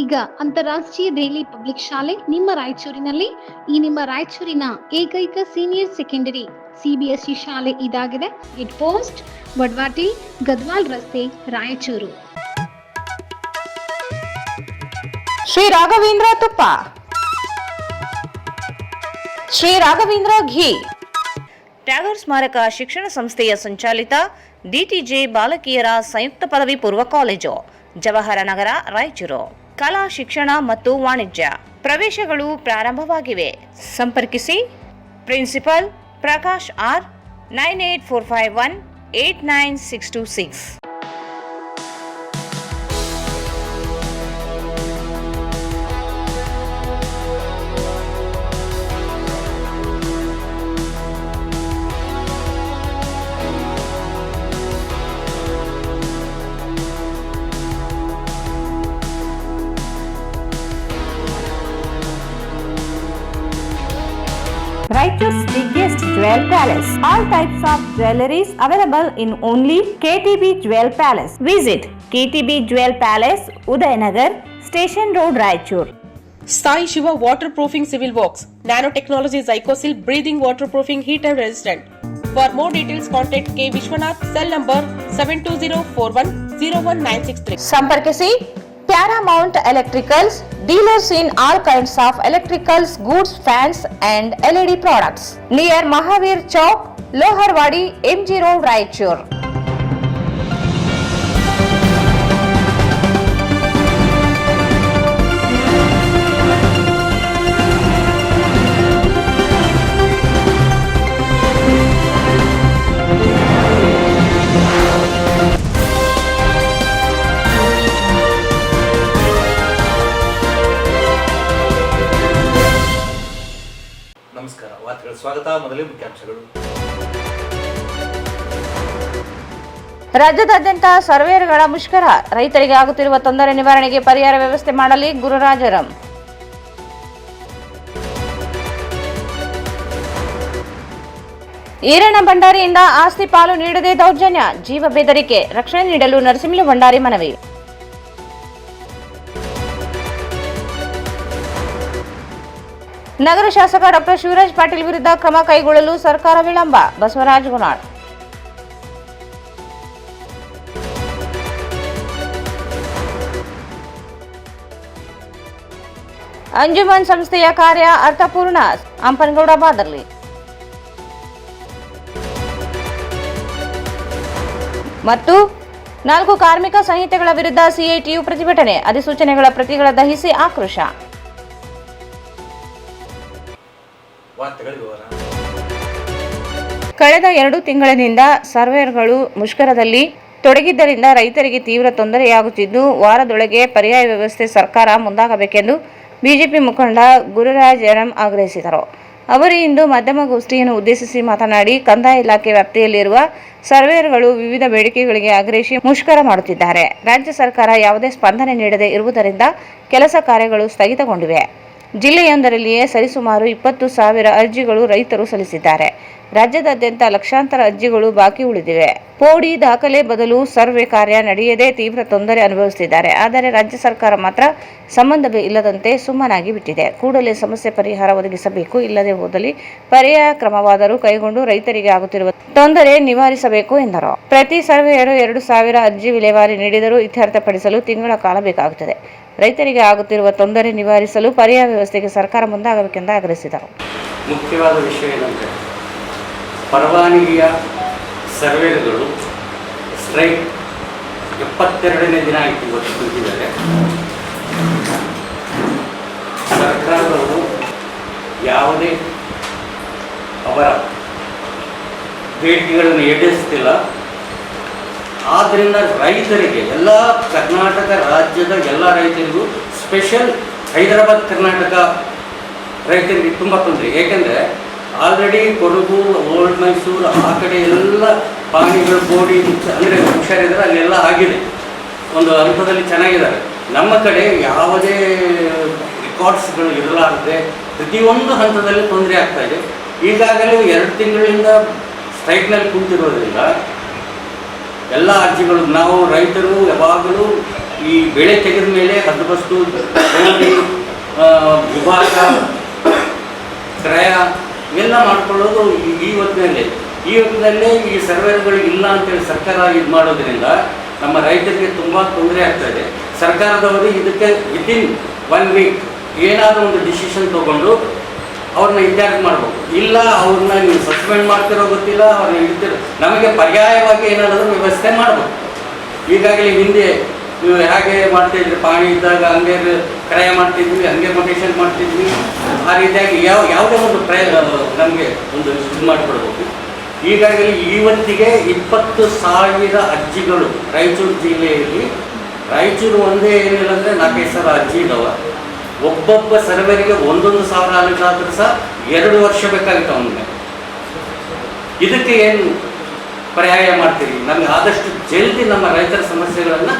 ಈಗ ಅಂತಾರಾಷ್ಟ್ರೀಯ ದೆಹಲಿ ಪಬ್ಲಿಕ್ ಶಾಲೆ ನಿಮ್ಮ ರಾಯಚೂರಿನಲ್ಲಿ ನಿಮ್ಮ ರಾಯಚೂರಿನ ಏಕೈಕ ಸೀನಿಯರ್ ಸೆಕೆಂಡರಿ CBSE ಶಾಲೆ ಇದಾಗಿದೆ. ಇಟ್ ಪೋಸ್ಟ್ ವಡ್ವಾಟಿ ಗದ್ವಾಲ್ ರಸ್ತೆ ರಾಯಚೂರು. ಶ್ರೀ ರಾಘವೇಂದ್ರ ತುಪ್ಪ, ಶ್ರೀ ರಾಘವೇಂದ್ರ ಘೀ, ಟ್ಯಾಗರ್ ಸ್ಮಾರಕ ಶಿಕ್ಷಣ ಸಂಸ್ಥೆಯ ಸಂಚಾಲಿತ DTJ ಬಾಲಕಿಯರ ಸಂಯುಕ್ತ ಪದವಿ ಪೂರ್ವ ಕಾಲೇಜು, ಜವಾಹರ ನಗರ, ರಾಯಚೂರು. ಕಲಾ ಶಿಕ್ಷಣ ಮತ್ತು ವಾಣಿಜ್ಯ ಪ್ರವೇಶಗಳು ಪ್ರಾರಂಭವಾಗಿವೆ. ಸಂಪರ್ಕಿಸಿ principal Prakash R 9845189626. Raichur's biggest jewel palace. All types of jewelries available in only KTB Jewel Palace. Visit KTB Jewel Palace, Udayanagar, Station Road, Raichur. Sai Shiva Waterproofing Civil Works, Nanotechnology Zycosil Breathing Waterproofing Heater Resistant. For more details, contact K. Vishwanath, cell number 72041019663. Samparkisi Paramount Electricals, dealers in all kinds of electricals, goods, fans and LED products. Near Mahavir Chowk, Loharwadi, MG Road, Raichur. ನಮಸ್ಕಾರ. ವಾರ್ತೆಗಳ ಸ್ವಾಗತ. ಮೊದಲೇ ಮುಖ್ಯಾಂಶಗಳು. ರಾಜ್ಯದಾದ್ಯಂತ ಸರ್ವೇಯರ್ಗಳ ಮುಷ್ಕರ, ರೈತರಿಗೆ ಆಗುತ್ತಿರುವ ತೊಂದರೆ ನಿವಾರಣೆಗೆ ಪರಿಹಾರ ವ್ಯವಸ್ಥೆ ಮಾಡಲಿ ಗುರುರಾಜರಂ. ಈರಣ್ಣ ಭಂಡಾರಿಯಿಂದ ಆಸ್ತಿ ಪಾಲು ನೀಡದೆ ದೌರ್ಜನ್ಯ, ಜೀವ ಬೆದರಿಕೆ, ರಕ್ಷಣೆ ನೀಡಲು ನರಸಿಂಹ ಭಂಡಾರಿ ಮನವಿ. ನಗರ ಶಾಸಕ ಡಾಕ್ಟರ್ ಶಿವರಾಜ್ ಪಾಟೀಲ್ ವಿರುದ್ಧ ಕ್ರಮ ಕೈಗೊಳ್ಳಲು ಸರ್ಕಾರ ವಿಳಂಬ, ಬಸವರಾಜ್ ಗುನಾಳ್. ಅಂಜುಮನ್ ಸಂಸ್ಥೆಯ ಕಾರ್ಯ ಅರ್ಥಪೂರ್ಣ, ಅಂಪನಗೌಡ ಬಾದರ್ಲಿ. ಮತ್ತು 4 ಕಾರ್ಮಿಕ ಸಂಹಿತೆಗಳ ವಿರುದ್ಧ CITU ಪ್ರತಿಭಟನೆ, ಅಧಿಸೂಚನೆಗಳ ಪ್ರತಿಗಳ ದಹಿಸಿ ಆಕ್ರೋಶ. ಕಳೆದ 2 ತಿಂಗಳಿನಿಂದ ಸರ್ವೇಯರ್ಗಳು ಮುಷ್ಕರದಲ್ಲಿ ತೊಡಗಿದ್ದರಿಂದ ರೈತರಿಗೆ ತೀವ್ರ ತೊಂದರೆಯಾಗುತ್ತಿದ್ದು, ವಾರದೊಳಗೆ ಪರ್ಯಾಯ ವ್ಯವಸ್ಥೆ ಸರ್ಕಾರ ಮುಂದಾಗಬೇಕೆಂದು ಬಿಜೆಪಿ ಮುಖಂಡ ಗುರುರಾಜರಂ ಆಗ್ರಹಿಸಿದರು. ಅವರು ಇಂದು ಮಾಧ್ಯಮಗೋಷ್ಠಿಯನ್ನು ಉದ್ದೇಶಿಸಿ ಮಾತನಾಡಿ, ಕಂದಾಯ ಇಲಾಖೆ ವ್ಯಾಪ್ತಿಯಲ್ಲಿರುವ ಸರ್ವೇಯರ್ಗಳು ವಿವಿಧ ಬೇಡಿಕೆಗಳಿಗೆ ಆಗ್ರಹಿಸಿ ಮುಷ್ಕರ ಮಾಡುತ್ತಿದ್ದಾರೆ. ರಾಜ್ಯ ಸರ್ಕಾರ ಯಾವುದೇ ಸ್ಪಂದನೆ ನೀಡದೇ ಇರುವುದರಿಂದ ಕೆಲಸ ಕಾರ್ಯಗಳು ಸ್ಥಗಿತಗೊಂಡಿವೆ. ಜಿಲ್ಲೆಯೊಂದರಲ್ಲಿಯೇ ಸರಿಸುಮಾರು 20,000 ಅರ್ಜಿಗಳು ರೈತರು ಸಲ್ಲಿಸಿದ್ದಾರೆ. ರಾಜ್ಯದಾದ್ಯಂತ ಲಕ್ಷಾಂತರ ಅರ್ಜಿಗಳು ಬಾಕಿ ಉಳಿದಿವೆ. ಪೋಡಿ ದಾಖಲೆ ಬದಲು ಸರ್ವೆ ಕಾರ್ಯ ನಡೆಯದೆ ತೀವ್ರ ತೊಂದರೆ ಅನುಭವಿಸುತ್ತಿದ್ದಾರೆ. ಆದರೆ ರಾಜ್ಯ ಸರ್ಕಾರ ಮಾತ್ರ ಸಂಬಂಧವೇ ಇಲ್ಲದಂತೆ ಸುಮ್ಮನಾಗಿ ಬಿಟ್ಟಿದೆ. ಕೂಡಲೇ ಸಮಸ್ಯೆ ಪರಿಹಾರ ಒದಗಿಸಬೇಕು. ಇಲ್ಲದೆ ಹೋದಲ್ಲಿ ಪರ್ಯಾಯ ಕ್ರಮವಾದರೂ ಕೈಗೊಂಡು ರೈತರಿಗೆ ಆಗುತ್ತಿರುವ ತೊಂದರೆ ನಿವಾರಿಸಬೇಕು ಎಂದರು. ಪ್ರತಿ ಸರ್ವೆಯರು 2,000 ಅರ್ಜಿ ವಿಲೇವಾರಿ ನೀಡಿದರೂ ಇತ್ಯರ್ಥಪಡಿಸಲು ತಿಂಗಳ ಕಾಲ ಬೇಕಾಗುತ್ತದೆ. ರೈತರಿಗೆ ಆಗುತ್ತಿರುವ ತೊಂದರೆ ನಿವಾರಿಸಲು ಪರ್ಯಾಯ ವ್ಯವಸ್ಥೆಗೆ ಸರ್ಕಾರ ಮುಂದಾಗಬೇಕೆಂದು ಆಗ್ರಹಿಸಿದರು. ಮುಖ್ಯವಾದ ವಿಷಯ ಏನಂದರೆ, ಪರವಾನಗಿಯ ಸರ್ವೇಗಳು ಸ್ಟ್ರೈಕ್ 72ನೇ ದಿನ ಆಯಿತು. ಇವತ್ತು ಕುಳಿತಿದ್ದಾರೆ. ಸರ್ಕಾರದವರು ಯಾವುದೇ ಅವರ ಬೇಡಿಕೆಗಳನ್ನು ಈಡೇರಿಸ್ತಿಲ್ಲ. ಆದ್ದರಿಂದ ರೈತರಿಗೆ, ಎಲ್ಲ ಕರ್ನಾಟಕ ರಾಜ್ಯದ ಎಲ್ಲ ರೈತರಿಗೂ, ಸ್ಪೆಷಲ್ ಹೈದರಾಬಾದ್ ಕರ್ನಾಟಕ ರೈತರಿಗೆ ತುಂಬ ತೊಂದರೆ. ಏಕೆಂದರೆ ಆಲ್ರೆಡಿ ಕೊಡಗು, ಓಲ್ಡ್ ಮೈಸೂರು ಆ ಕಡೆ ಎಲ್ಲ ಪಾಣಿಗಳು, ಬೋಡಿ ಅಂದರೆ ಹುಷಾರಿದ್ದಾರೆ, ಅಲ್ಲೆಲ್ಲ ಆಗಿದೆ, ಒಂದು ಹಂತದಲ್ಲಿ ಚೆನ್ನಾಗಿದ್ದಾರೆ. ನಮ್ಮ ಕಡೆ ಯಾವುದೇ ರೆಕಾರ್ಡ್ಸ್ಗಳು ಇರಲಾರದೆ ಪ್ರತಿಯೊಂದು ಹಂತದಲ್ಲಿ ತೊಂದರೆ ಆಗ್ತಾ ಇದೆ. ಈಗಾಗಲೇ 2 ತಿಂಗಳಿಂದ ಸ್ಟ್ರೈಕ್ನಲ್ಲಿ ಕೂತಿರೋದ್ರಿಂದ ಎಲ್ಲ ಅರ್ಜಿಗಳು ನಾವು ರೈತರು ಯಾವಾಗಲೂ ಈ ಬೆಳೆ ತೆಗೆದ ಮೇಲೆ ಹದ್ದುಬಸ್ತು ವಿಭಾಗ ಕ್ರಯ ಇವೆಲ್ಲ ಮಾಡ್ಕೊಳ್ಳೋದು ಈ ಹೊತ್ತಿನಲ್ಲೇ ಈ ಸರ್ವೇಗಳು ಇಲ್ಲ ಅಂತೇಳಿ ಸರ್ಕಾರ ಇದು ಮಾಡೋದ್ರಿಂದ ನಮ್ಮ ರೈತರಿಗೆ ತುಂಬ ತೊಂದರೆ ಆಗ್ತಾಯಿದೆ. ಸರ್ಕಾರದವರು ಇದಕ್ಕೆ ವಿತಿನ್ 1 ವೀಕ್ ಏನಾದರೂ ಒಂದು ಡಿಸಿಷನ್ ತೊಗೊಂಡು ಅವ್ರನ್ನ ಇನ್ಚಾರ್ಜ್ ಮಾಡಬೇಕು. ಇಲ್ಲ ಅವ್ರನ್ನ ನೀವು ಸಸ್ಪೆಂಡ್ ಮಾಡ್ತಿರೋ ಗೊತ್ತಿಲ್ಲ, ಅವ್ರನ್ನ ಹಿಡ್ತಿರೋ, ನಮಗೆ ಪರ್ಯಾಯವಾಗಿ ಏನಾದರೂ ವ್ಯವಸ್ಥೆ ಮಾಡಬೇಕು. ಈಗಾಗಲೇ ಹಿಂದೆ ನೀವು ಹೇಗೆ ಮಾಡ್ತಾಯಿದ್ರಿ, ಪಾಣಿ ಇದ್ದಾಗ ಹಂಗೆ ಕ್ರಯ ಮಾಡ್ತಿದ್ವಿ, ಹಂಗೆ ಮೊಟೇಷನ್ ಮಾಡ್ತಿದ್ವಿ. ಆ ರೀತಿಯಾಗಿ ಯಾವುದೇ ಒಂದು ನಮಗೆ ಒಂದು ಇದು ಮಾಡಿಕೊಡ್ಬೇಕು. ಈಗಾಗಲೇ ಇವತ್ತಿಗೆ 20,000 ಅರ್ಜಿಗಳು ರಾಯಚೂರು ಜಿಲ್ಲೆಯಲ್ಲಿ, ರಾಯಚೂರು ಒಂದೇ ಏನಿಲ್ಲ ಅಂದರೆ 4-5 ಅರ್ಜಿ ಇದ್ದಾವೆ. ಒಬ್ಬೊಬ್ಬ ಸರ್ವೇರಿಗೆ 1,000 ಆದರೂ ಸಹ 2 ವರ್ಷ ಬೇಕಾಗುತ್ತೆ ಅವನಿಗೆ. ಇದಕ್ಕೆ ಏನು ಪರ್ಯಾಯ ಮಾಡ್ತೀರಿ? ನಮಗೆ ಆದಷ್ಟು ಜಲ್ದಿ ನಮ್ಮ ರೈತರ ಸಮಸ್ಯೆಗಳನ್ನು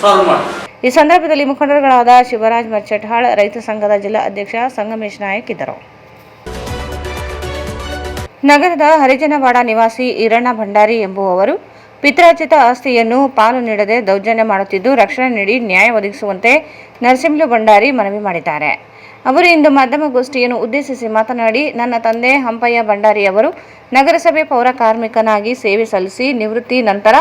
ಸಾಲ್ವ್ ಮಾಡ್ತೀವಿ. ಈ ಸಂದರ್ಭದಲ್ಲಿ ಮುಖಂಡರುಗಳಾದ ಶಿವರಾಜ್ ಮರ್ಚಟ್ಹಾಳ್, ರೈತ ಸಂಘದ ಜಿಲ್ಲಾ ಅಧ್ಯಕ್ಷ ಸಂಗಮೇಶ್ ನಾಯಕ್ ಇದ್ದರು. ನಗರದ ಹರಿಜನವಾಡ ನಿವಾಸಿ ಈರಣ್ಣ ಭಂಡಾರಿ ಎಂಬುವವರು ಪಿತ್ರಾರ್ಜಿತ ಆಸ್ತಿಯನ್ನು ಪಾಲು ನೀಡದೆ ದೌರ್ಜನ್ಯ ಮಾಡುತ್ತಿದ್ದು, ರಕ್ಷಣೆ ನೀಡಿ ನ್ಯಾಯ ಒದಗಿಸುವಂತೆ ನರಸಿಂಹಲು ಭಂಡಾರಿ ಮನವಿ ಮಾಡಿದ್ದಾರೆ. ಅವರು ಇಂದು ಮಾಧ್ಯಮಗೋಷ್ಠಿಯನ್ನು ಉದ್ದೇಶಿಸಿ ಮಾತನಾಡಿ, ನನ್ನ ತಂದೆ ಹಂಪಯ್ಯ ಭಂಡಾರಿಯವರು ನಗರಸಭೆ ಪೌರ ಕಾರ್ಮಿಕನಾಗಿ ಸೇವೆ ಸಲ್ಲಿಸಿ ನಿವೃತ್ತಿ ನಂತರ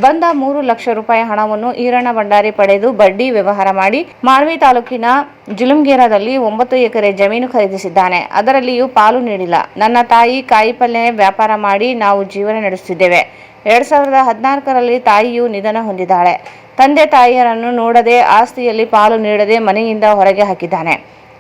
ಬಂದ 3 ಲಕ್ಷ ರೂಪಾಯಿ ಹಣವನ್ನು ಈರಣ್ಣ ಭಂಡಾರಿ ಪಡೆದು ಬಡ್ಡಿ ವ್ಯವಹಾರ ಮಾಡಿ ಮಾಳ್ವಿ ತಾಲೂಕಿನ ಜುಲುಮ್ಗೇರಾದಲ್ಲಿ 9 ಎಕರೆ ಜಮೀನು ಖರೀದಿಸಿದ್ದಾನೆ. ಅದರಲ್ಲಿಯೂ ಪಾಲು ನೀಡಿಲ್ಲ. ನನ್ನ ತಾಯಿ ಕಾಯಿಪಲ್ಯ ವ್ಯಾಪಾರ ಮಾಡಿ ನಾವು ಜೀವನ ನಡೆಸುತ್ತಿದ್ದೇವೆ. 2014ರಲ್ಲಿ ತಾಯಿಯು ನಿಧನ ಹೊಂದಿದ್ದಾಳೆ. ತಂದೆ ತಾಯಿಯರನ್ನು ನೋಡದೆ, ಆಸ್ತಿಯಲ್ಲಿ ಪಾಲು ನೀಡದೆ ಮನೆಯಿಂದ ಹೊರಗೆ ಹಾಕಿದ್ದಾನೆ.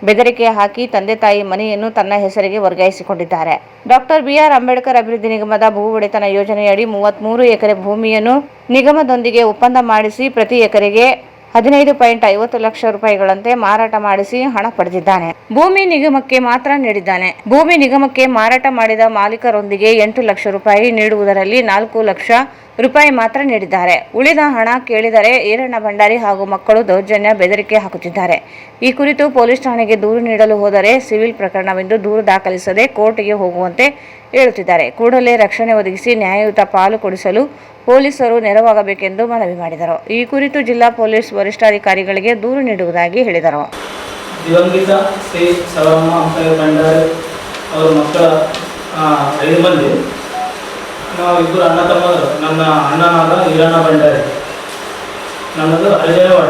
ಬೆದರಿಕೆ ಹಾಕಿ ತಂದೆ ತಾಯಿ ಮನೆಯನ್ನು ತನ್ನ ಹೆಸರಿಗೆ ವರ್ಗಾಯಿಸಿಕೊಂಡಿದ್ದಾರೆ. Doctor B R. ಅಂಬೇಡ್ಕರ್ ಅಭಿವೃದ್ಧಿ ನಿಗಮದ ಭೂ ಒಡೆತನ ಯೋಜನೆಯಡಿ 33 ಎಕರೆ ಭೂಮಿಯನ್ನು ನಿಗಮದೊಂದಿಗೆ ಒಪ್ಪಂದ ಮಾಡಿಸಿ ಪ್ರತಿ ಎಕರೆಗೆ 15.50 ಲಕ್ಷ ರೂಪಾಯಿಗಳಂತೆ ಮಾರಾಟ ಮಾಡಿಸಿ ಹಣ ಪಡೆದಿದ್ದಾನೆ. ಭೂಮಿ ನಿಗಮಕ್ಕೆ ಮಾತ್ರ ನೀಡಿದ್ದಾನೆ. ಭೂಮಿ ನಿಗಮಕ್ಕೆ ಮಾರಾಟ ಮಾಡಿದ ಮಾಲೀಕರೊಂದಿಗೆ 8 ಲಕ್ಷ ರೂಪಾಯಿ ನೀಡುವುದರಲ್ಲಿ 4 ಲಕ್ಷ ರೂಪಾಯಿ ಮಾತ್ರ ನೀಡಿದ್ದಾರೆ. ಉಳಿದ ಹಣ ಕೇಳಿದರೆ ಈರಣ್ಣ ಭಂಡಾರಿ ಹಾಗೂ ಮಕ್ಕಳು ದೌರ್ಜನ್ಯ ಬೆದರಿಕೆ ಹಾಕುತ್ತಿದ್ದಾರೆ. ಈ ಕುರಿತು ಪೊಲೀಸ್ ಠಾಣೆಗೆ ದೂರು ನೀಡಲು ಹೋದರೆ ಸಿವಿಲ್ ಪ್ರಕರಣವೆಂದು ದೂರು ದಾಖಲಿಸದೆ ಕೋರ್ಟ್ಗೆ ಹೋಗುವಂತೆ ಹೇಳುತ್ತಿದ್ದಾರೆ. ಕೂಡಲೇ ರಕ್ಷಣೆ ಒದಗಿಸಿ ನ್ಯಾಯಯುತ ಪಾಲು ಕೊಡಿಸಲು ಪೊಲೀಸರು ನೆರವಾಗಬೇಕೆಂದು ಮನವಿ ಮಾಡಿದರು. ಈ ಕುರಿತು ಜಿಲ್ಲಾ ಪೊಲೀಸ್ ವರಿಷ್ಠಾಧಿಕಾರಿಗಳಿಗೆ ದೂರು ನೀಡುವುದಾಗಿ ಹೇಳಿದರು. ದಿವಂಗತ ಶ್ರೀ ಸವರಮ್ಮ ಹಂಪಯ್ಯ ಭಂಡಾರಿ ಅವರ ಮಕ್ಕಳ 5 ಮಂದಿ, ನಾವು ಇಬ್ಬರು ಅಣ್ಣ ತಮ್ಮರು. ನನ್ನ ಅಣ್ಣನಾದ ಈರಣ್ಣ ಭಂಡಾರಿ, ನನ್ನದು ಹರಿಜನವಾಡ.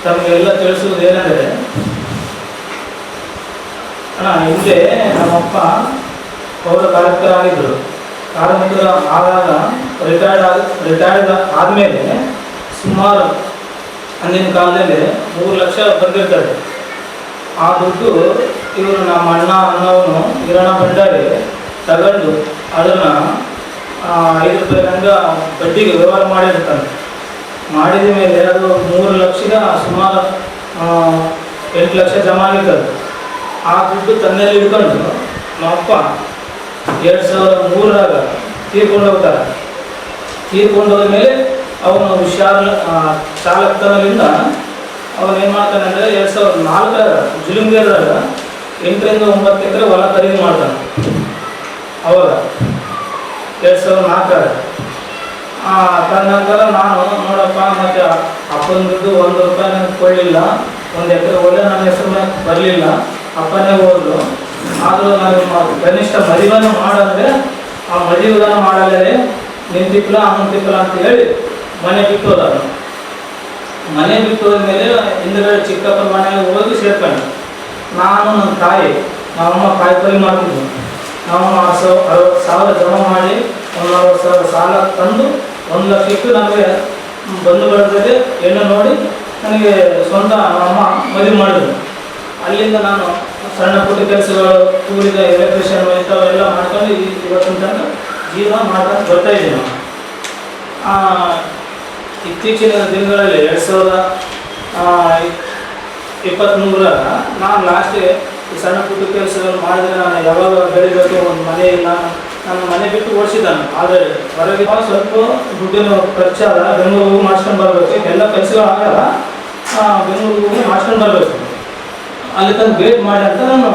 ತಮಗೆಲ್ಲ ತಿಳಿಸುವುದೇನೆಂದರೆ, ಹಿಂದೆ ನಮ್ಮಪ್ಪ ಪೌರ ಕಾರ್ಮಿಕರಾಗಿದ್ದರು. ಕಾರ್ಮಿಕರು ಆದಾಗ ರಿಟೈರ್ಡ್ ಆದಮೇಲೆ ಸುಮಾರು ಅಂದಿನ ಕಾಲದಲ್ಲಿ 3 ಲಕ್ಷ ಬಂದಿರ್ತಾರೆ. ಆ ದುಡ್ಡು ಇವರು ನಮ್ಮ ಅನ್ನವನ್ನು ಈರಣ್ಣ ಭಂಡಾರಿ ತಗೊಂಡು ಅದನ್ನು 5 ರೂಪಾಯಿಯಿಂದ ಬಡ್ಡಿಗೆ ವ್ಯವಹಾರ ಮಾಡಿರ್ತಾನೆ. ಮಾಡಿದ ಮೇಲೆ ಅದು 3 ಲಕ್ಷದ ಸುಮಾರು 8 ಲಕ್ಷ ಜಮಾ ಆಗಿರ್ತದೆ. ಆ ದುಡ್ಡು ತನ್ನಲ್ಲಿ ಹಿಡ್ಕೊಂಡು ನಮ್ಮಪ್ಪ 2003ರಾಗ ತೀರ್ಕೊಂಡು ಹೋಗ್ತಾರೆ. ತೀರ್ಕೊಂಡು ಹೋದ್ಮೇಲೆ ಅವನು ಚಾಲಕತನದಿಂದ ಅವನೇನು ಮಾಡ್ತಾನೆ ಅಂದರೆ 2004ರಾಗ ಜುಲುಮ್ಗೇರಾಗ 8ರಿಂದ 9 ಎಕರೆ ಹೊಲ ಖರೀದಿ ಮಾಡ್ತಾನೆ. ಅವಾಗ 2004ರಾಗ ತನ್ನ ನಂತರ ನಾನು ನೋಡಪ್ಪ, ಮತ್ತು ಅಪ್ಪನ ದುಡ್ಡು 1 ರೂಪಾಯಿ ನನಗೆ ಕೊಡಲಿಲ್ಲ, 1 ಎಕರೆ ಒಳ್ಳೆ ನನ್ನ ಹೆಸರು ಬರಲಿಲ್ಲ, ಅಪ್ಪನೇ ಹೋದ್ರು. ಆದರೂ ನಾನು ಕನಿಷ್ಠ ಮದುವೆಯನ್ನು ಮಾಡಂದರೆ ಆ ಮದುವೆಗಳನ್ನು ಮಾಡಲೇ ನಿಂತಿಪ್ಪಲ ಅಮ್ಮಂತಿಪ್ಪಲ ಅಂತ ಹೇಳಿ ಮನೆ ಬಿಟ್ಟು ಹೋದ. ಮನೆ ಬಿಟ್ಟು ಹೋದ್ಮೇಲೆ ಹಿಂದುಗಡೆ ಚಿಕ್ಕಪ್ಪನ ಮನೆಗೆ ಹೋಗಿ ಸೇರ್ಕೊಂಡೆ. ನಾನು ನನ್ನ ತಾಯಿ, ನಮ್ಮಮ್ಮ ಕಾಯಿಪಲ್ಲೆ ಮಾಡ್ತಿದ್ವಿ. ನಾವು 60,000 ಜಮಾ ಮಾಡಿ 40,000 ಸಾಲ ತಂದು 1 ಲಕ್ಷ ಇಟ್ಟು ನನಗೆ ಬಂಧು ಬಳಗದಲ್ಲಿ ಹೆಣ್ಣು ನೋಡಿ ನನಗೆ ಸ್ವಂತ ನಮ್ಮಮ್ಮ ಮದುವೆ ಮಾಡಿದ್ರು. ಅಲ್ಲಿಂದ ನಾನು ಸಣ್ಣ ಪುಟ್ಟ ಕೆಲಸಗಳು, ಕೂಲಿದ ಎಲೆಕ್ಟ್ರಿಷಿಯನ್ ಇಂಥವೆಲ್ಲ ಮಾಡ್ಕೊಂಡು ಇವತ್ತಿನ ತನಕ ಜೀವನ ಮಾಡ್ಕೊಂಡು ಬರ್ತಾಯಿದ್ದೀನಿ. ಇತ್ತೀಚಿನ ದಿನಗಳಲ್ಲಿ 2023ರಾಗ ನಾನು ಲಾಸ್ಟಿಗೆ ಈ ಸಣ್ಣ ಪುಟ್ಟ ಕೆಲಸಗಳು ಮಾಡಿದರೆ ನಾನು ಯಾವಾಗ ಬೆಳಿಬೇಕು, ಒಂದು ಮನೆ ಇಲ್ಲ, ನನ್ನ ಮನೆ ಬಿಟ್ಟು ಓಡಿಸಿದ್ದಾನೆ. ಆದರೆ ಹೊರಗೆ ಸ್ವಲ್ಪ ದುಡ್ಡಿನ ಖರ್ಚಾದ ಬೆಂಗಳೂರಿಗೆ ಮಾಡ್ಸ್ಕೊಂಡು ಬರಬೇಕು. ಎಲ್ಲ ಕೆಲಸಗಳು ಆಗಲ್ಲ, ಬೆಂಗಳೂರಿಗೆ ಮಾಡ್ಸ್ಕೊಂಡು ಬರಬೇಕು. ಅಲ್ಲಿ ತಂದು ವೇಟ್ ಮಾಡಿ ಅಂತ ನಾನು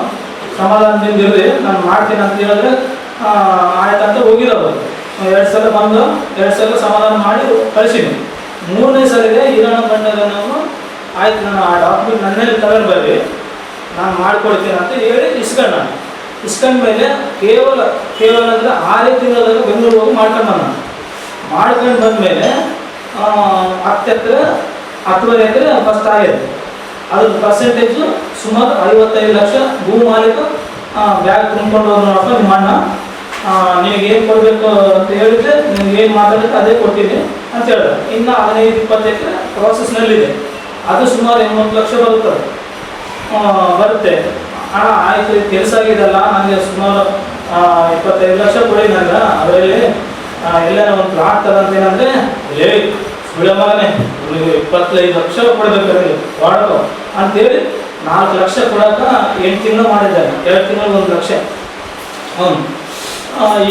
ಸಮಾಧಾನದಿಂದ ಇರಲಿ, ನಾನು ಮಾಡ್ತೀನಿ ಅಂತ ಹೇಳಿದ್ರೆ ಆಯ್ತಂತ ಹೋಗಿರೋರು. 2 ಸಲ ಬಂದು 2 ಸಲ ಸಮಾಧಾನ ಮಾಡಿ ಕಳಿಸಿದ್ವಿ. 3ನೇ ಸಲಿಗೆ ಹಿರಣ್ಣ ಬಣ್ಣದ ನಾವು ಆಯ್ತು ನಾನು ಆ ಡಾಕ್ಯುಮೆಂಟ್ ನನ್ನಲ್ಲಿ ತಗೊಂಡು ಬರ್ರಿ, ನಾನು ಮಾಡಿಕೊಡ್ತೀನಿ ಅಂತ ಹೇಳಿ ಇಸ್ಕೊಂಡ ಮೇಲೆ ಕೇವಲ ಅಂದರೆ 6 ತಿಂಗಳಲ್ಲಿ ಬೆಂಗಳೂರು ಹೋಗಿ ಮಾಡ್ಕೊಂಡು ಬಂದಮೇಲೆ 10 ಎಕರೆ 10.5 ಎಕರೆ ಫಸ್ಟ್ ಆಗಿದೆ. ಅದ್ರ ಪರ್ಸೆಂಟೇಜು ಸುಮಾರು 55 ಲಕ್ಷ. ಭೂ ಮಾಲೀಕ ಬ್ಯಾಗ್ ತುಂಬ್ಕೊಂಡು ಹೋದ್ ನೋಡಪ್ಪ ನಿಮ್ಮ ಅಣ್ಣ, ನಿನಗೆ ಏನು ಕೊಡಬೇಕು ಅಂತ ಹೇಳಿದ್ರೆ ನಿಮ್ಗೆ ಏನು ಮಾತಾಡಬೇಕು ಅದೇ ಕೊಡ್ತೀನಿ ಅಂತ ಹೇಳಿದ್ರೆ, ಇನ್ನು 15-20 ಎಕರೆ ಪ್ರೋಸೆಸ್ನಲ್ಲಿದೆ. ಅದು ಸುಮಾರು 80 ಲಕ್ಷ ಬರುತ್ತೆ. ಹಣ ಆಯಿತು, ಕೆಲಸ ಆಗಿದೆಲ್ಲ, ನನಗೆ ಸುಮಾರು 25 ಲಕ್ಷ ಕೊಡಿ ನನಗೆ, ಅದರಲ್ಲಿ ಎಲ್ಲಾರ ಒಂದು ಪ್ಲಾಟ್ ತಗೊಂತೇನಂದರೆ ಸುಳ್ಳೆ ಮಗನೇ 25 ಲಕ್ಷ ಕೊಡಬೇಕು ನನಗೆ ವಾಡೋ ಅಂತೇಳಿ 4 ಲಕ್ಷ ಕೊಡೋಕೆ 8 ತಿಂಗಳು ಮಾಡಿದ್ದಾನೆ. 2 ತಿಂಗಳು 1 ಲಕ್ಷ.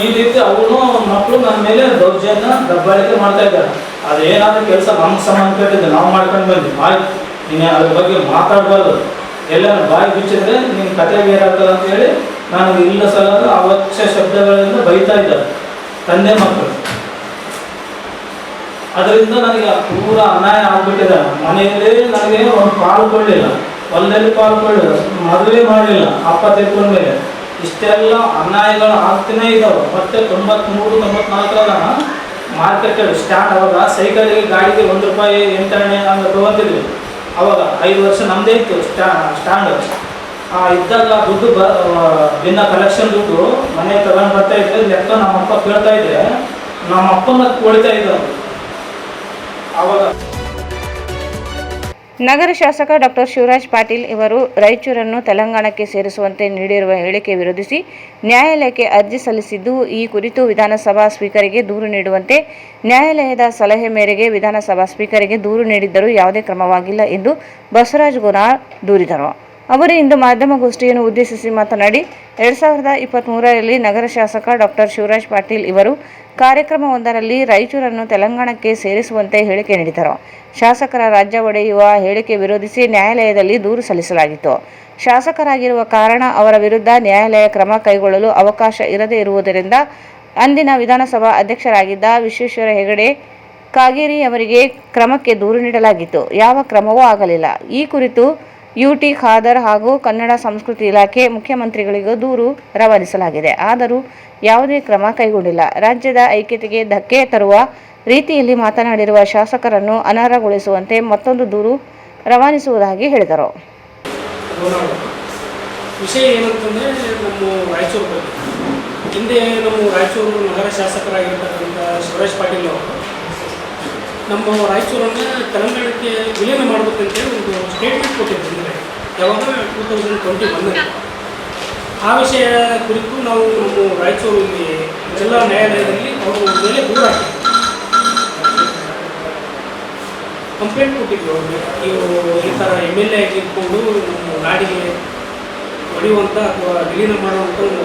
ಈ ರೀತಿ ಅವನು ಮಕ್ಕಳು ನನ್ನ ಮೇಲೆ ದೌರ್ಜನ್ಯ ದಬ್ಬಾಳಿಕೆ ಮಾಡ್ತಾ ಇದ್ದಾರೆ. ಅದೇನಾದ್ರೂ ಕೆಲಸ ನಮ್ಗೆ ಸಂಬಂಧಪಟ್ಟಿದ್ದು ನಾವು ಮಾಡ್ಕೊಂಡು ಬಂದ್ವಿ, ಆಯ್ತು ನೀನು ಅದ್ರ ಬಗ್ಗೆ ಮಾತಾಡಬಾರ್ದು, ಎಲ್ಲ ಬಾಯಿ ಬಿಚ್ಚಿದ್ರೆ ನಿನ್ನ ಕತೆಗೆ ಏನಾಗ್ತದೆ ಅಂತ ಹೇಳಿ ನನಗೆ ಇಲ್ಲ ಸಲದ ಅವಶ್ಯ ಶಬ್ದಗಳಿಂದ ಬೈತಾ ಇದ್ದಾರೆ ತಂದೆ ಮಕ್ಕಳು. ಅದರಿಂದ ನನಗೆ ಪೂರ ಅನ್ಯಾಯ ಆಗ್ಬಿಟ್ಟಿದೆ. ಮನೆಯಲ್ಲಿ ನನಗೆ ಒಂದು ಪಾಲು ಕೊಡಲಿಲ್ಲ, ಹೊಲದಲ್ಲಿ ಪಾಲು ಕೊಡಲಿಲ್ಲ, ಮದುವೆ ಮಾಡಲಿಲ್ಲ ಅಪ್ಪ ತೆಗೆದುಕೊಂಡ್ಮೇಲೆ. ಇಷ್ಟೆಲ್ಲ ಅನ್ಯಾಯಗಳು ಆಗ್ತಾನೇ ಇದ್ದಾವೆ. ಮತ್ತೆ 93-94 ಮಾರ್ಕೆಟ್ ಸ್ಟ್ಯಾಂಡ್, ಅವಾಗ ಸೈಕಲಿಗೆ ಗಾಡಿಗೆ ₹1 8 ಆಣೆ ಹಂಗೆ ತೊಗೊತಿದ್ವಿ. ಅವಾಗ 5 ವರ್ಷ ನಮ್ಮದೇ ಇತ್ತು ಸ್ಟ್ಯಾಂಡ್. ಇದ್ದಾಗ ದುಡ್ಡು ಭಿನ್ನ ಕಲೆಕ್ಷನ್ ದುಡ್ಡು ಮನೆ ತಗೊಂಡು ಬರ್ತಾ ಇದ್ರೆ ಲೆಕ್ಕ ನಮ್ಮಪ್ಪ ಕೇಳ್ತಾ ಇದ್ರೆ ನಮ್ಮಪ್ಪನ ಕೊಡ್ತಾ ಇದ್ದರು ಅವಾಗ. ನಗರ ಶಾಸಕ ಡಾಕ್ಟರ್ ಶಿವರಾಜ್ ಪಾಟೀಲ್ ಇವರು ರಾಯಚೂರನ್ನು ತೆಲಂಗಾಣಕ್ಕೆ ಸೇರಿಸುವಂತೆ ನೀಡಿರುವ ಹೇಳಿಕೆ ವಿರೋಧಿಸಿ ನ್ಯಾಯಾಲಯಕ್ಕೆ ಅರ್ಜಿ ಸಲ್ಲಿಸಿದ್ದು, ಈ ಕುರಿತು ವಿಧಾನಸಭಾ ಸ್ಪೀಕರಿಗೆ ದೂರು ನೀಡುವಂತೆ ನ್ಯಾಯಾಲಯದ ಸಲಹೆ ಮೇರೆಗೆ ವಿಧಾನಸಭಾ ಸ್ಪೀಕರಿಗೆ ದೂರು ನೀಡಿದ್ದರೂ ಯಾವುದೇ ಕ್ರಮವಾಗಿಲ್ಲ ಎಂದು ಬಸವರಾಜ ಗುನಾಳ್ ದೂರಿದರು. ಅವರು ಇಂದು ಮಾಧ್ಯಮಗೋಷ್ಠಿಯನ್ನು ಉದ್ದೇಶಿಸಿ ಮಾತನಾಡಿ, 2023ರಲ್ಲಿ ನಗರ ಶಾಸಕ ಡಾಕ್ಟರ್ ಶಿವರಾಜ್ ಪಾಟೀಲ್ ಇವರು ಕಾರ್ಯಕ್ರಮವೊಂದರಲ್ಲಿ ರಾಯಚೂರನ್ನು ತೆಲಂಗಾಣಕ್ಕೆ ಸೇರಿಸುವಂತೆ ಹೇಳಿಕೆ ನೀಡಿದರು. ಶಾಸಕರ ರಾಜ್ಯ ಒಡೆಯುವ ಹೇಳಿಕೆ ವಿರೋಧಿಸಿ ನ್ಯಾಯಾಲಯದಲ್ಲಿ ದೂರು ಸಲ್ಲಿಸಲಾಗಿತ್ತು. ಶಾಸಕರಾಗಿರುವ ಕಾರಣ ಅವರ ವಿರುದ್ಧ ನ್ಯಾಯಾಲಯ ಕ್ರಮ ಕೈಗೊಳ್ಳಲು ಅವಕಾಶ ಇರದೇ ಇರುವುದರಿಂದ ಅಂದಿನ ವಿಧಾನಸಭಾ ಅಧ್ಯಕ್ಷರಾಗಿದ್ದ ವಿಶ್ವೇಶ್ವರ ಹೆಗಡೆ ಕಾಗೇರಿ ಅವರಿಗೆ ಕ್ರಮಕ್ಕೆ ದೂರು ನೀಡಲಾಗಿತ್ತು. ಯಾವ ಕ್ರಮವೂ ಆಗಲಿಲ್ಲ. ಈ ಕುರಿತು UT ಖಾದರ್ ಹಾಗೂ ಕನ್ನಡ ಸಂಸ್ಕೃತಿ ಇಲಾಖೆ ಮುಖ್ಯಮಂತ್ರಿಗಳಿಗೂ ದೂರು ರವಾನಿಸಲಾಗಿದೆ. ಆದರೂ ಯಾವುದೇ ಕ್ರಮ ಕೈಗೊಂಡಿಲ್ಲ. ರಾಜ್ಯದ ಐಕ್ಯತೆಗೆ ಧಕ್ಕೆ ತರುವ ರೀತಿಯಲ್ಲಿ ಮಾತನಾಡಿರುವ ಶಾಸಕರನ್ನು ಅನರ್ಹಗೊಳಿಸುವಂತೆ ಮತ್ತೊಂದು ದೂರು ರವಾನಿಸುವುದಾಗಿ ಹೇಳಿದರು. ವಿಷಯ ಏನಂತಂದರೆ, ನಮ್ಮ ರಾಯಚೂರು ಬಗ್ಗೆ ಹಿಂದೆ ನಮ್ಮ ರಾಯಚೂರು ನಗರ ಶಾಸಕರಾಗಿರ್ತಕ್ಕಂಥ ಶಿವರಾಜ್ ಪಾಟೀಲ್ ಅವರು ನಮ್ಮ ರಾಯಚೂರನ್ನು ತೆಲಂಗಾಣಕ್ಕೆ ವಿಲೀನ ಮಾಡಬೇಕಂತೇಳಿ ಒಂದು ಸ್ಟೇಟ್ಮೆಂಟ್ ಕೊಟ್ಟಿದ್ದರು. ಯಾವಾಗ 2021ರಲ್ಲಿ ಆ ವಿಷಯ ಕುರಿತು ನಾವು ನಮ್ಮ ರಾಯಚೂರು ಇಲ್ಲಿ ಜಿಲ್ಲಾ ನ್ಯಾಯಾಲಯದಲ್ಲಿ ಅವರು ಮೇಲೆ ದೂರ ಹಾಕಿದ್ವಿ, ಕಂಪ್ಲೇಂಟ್ ಕೊಟ್ಟಿದ್ವಿ. ಇವರು ಈ ಥರ MLA ಆಗಿರ್ಕೊಂಡು ನಮ್ಮ ನಾಡಿಗೆ ಹೊಡೆಯುವಂಥ ಅಥವಾ ವಿಲೀನ ಮಾಡುವಂಥ ಒಂದು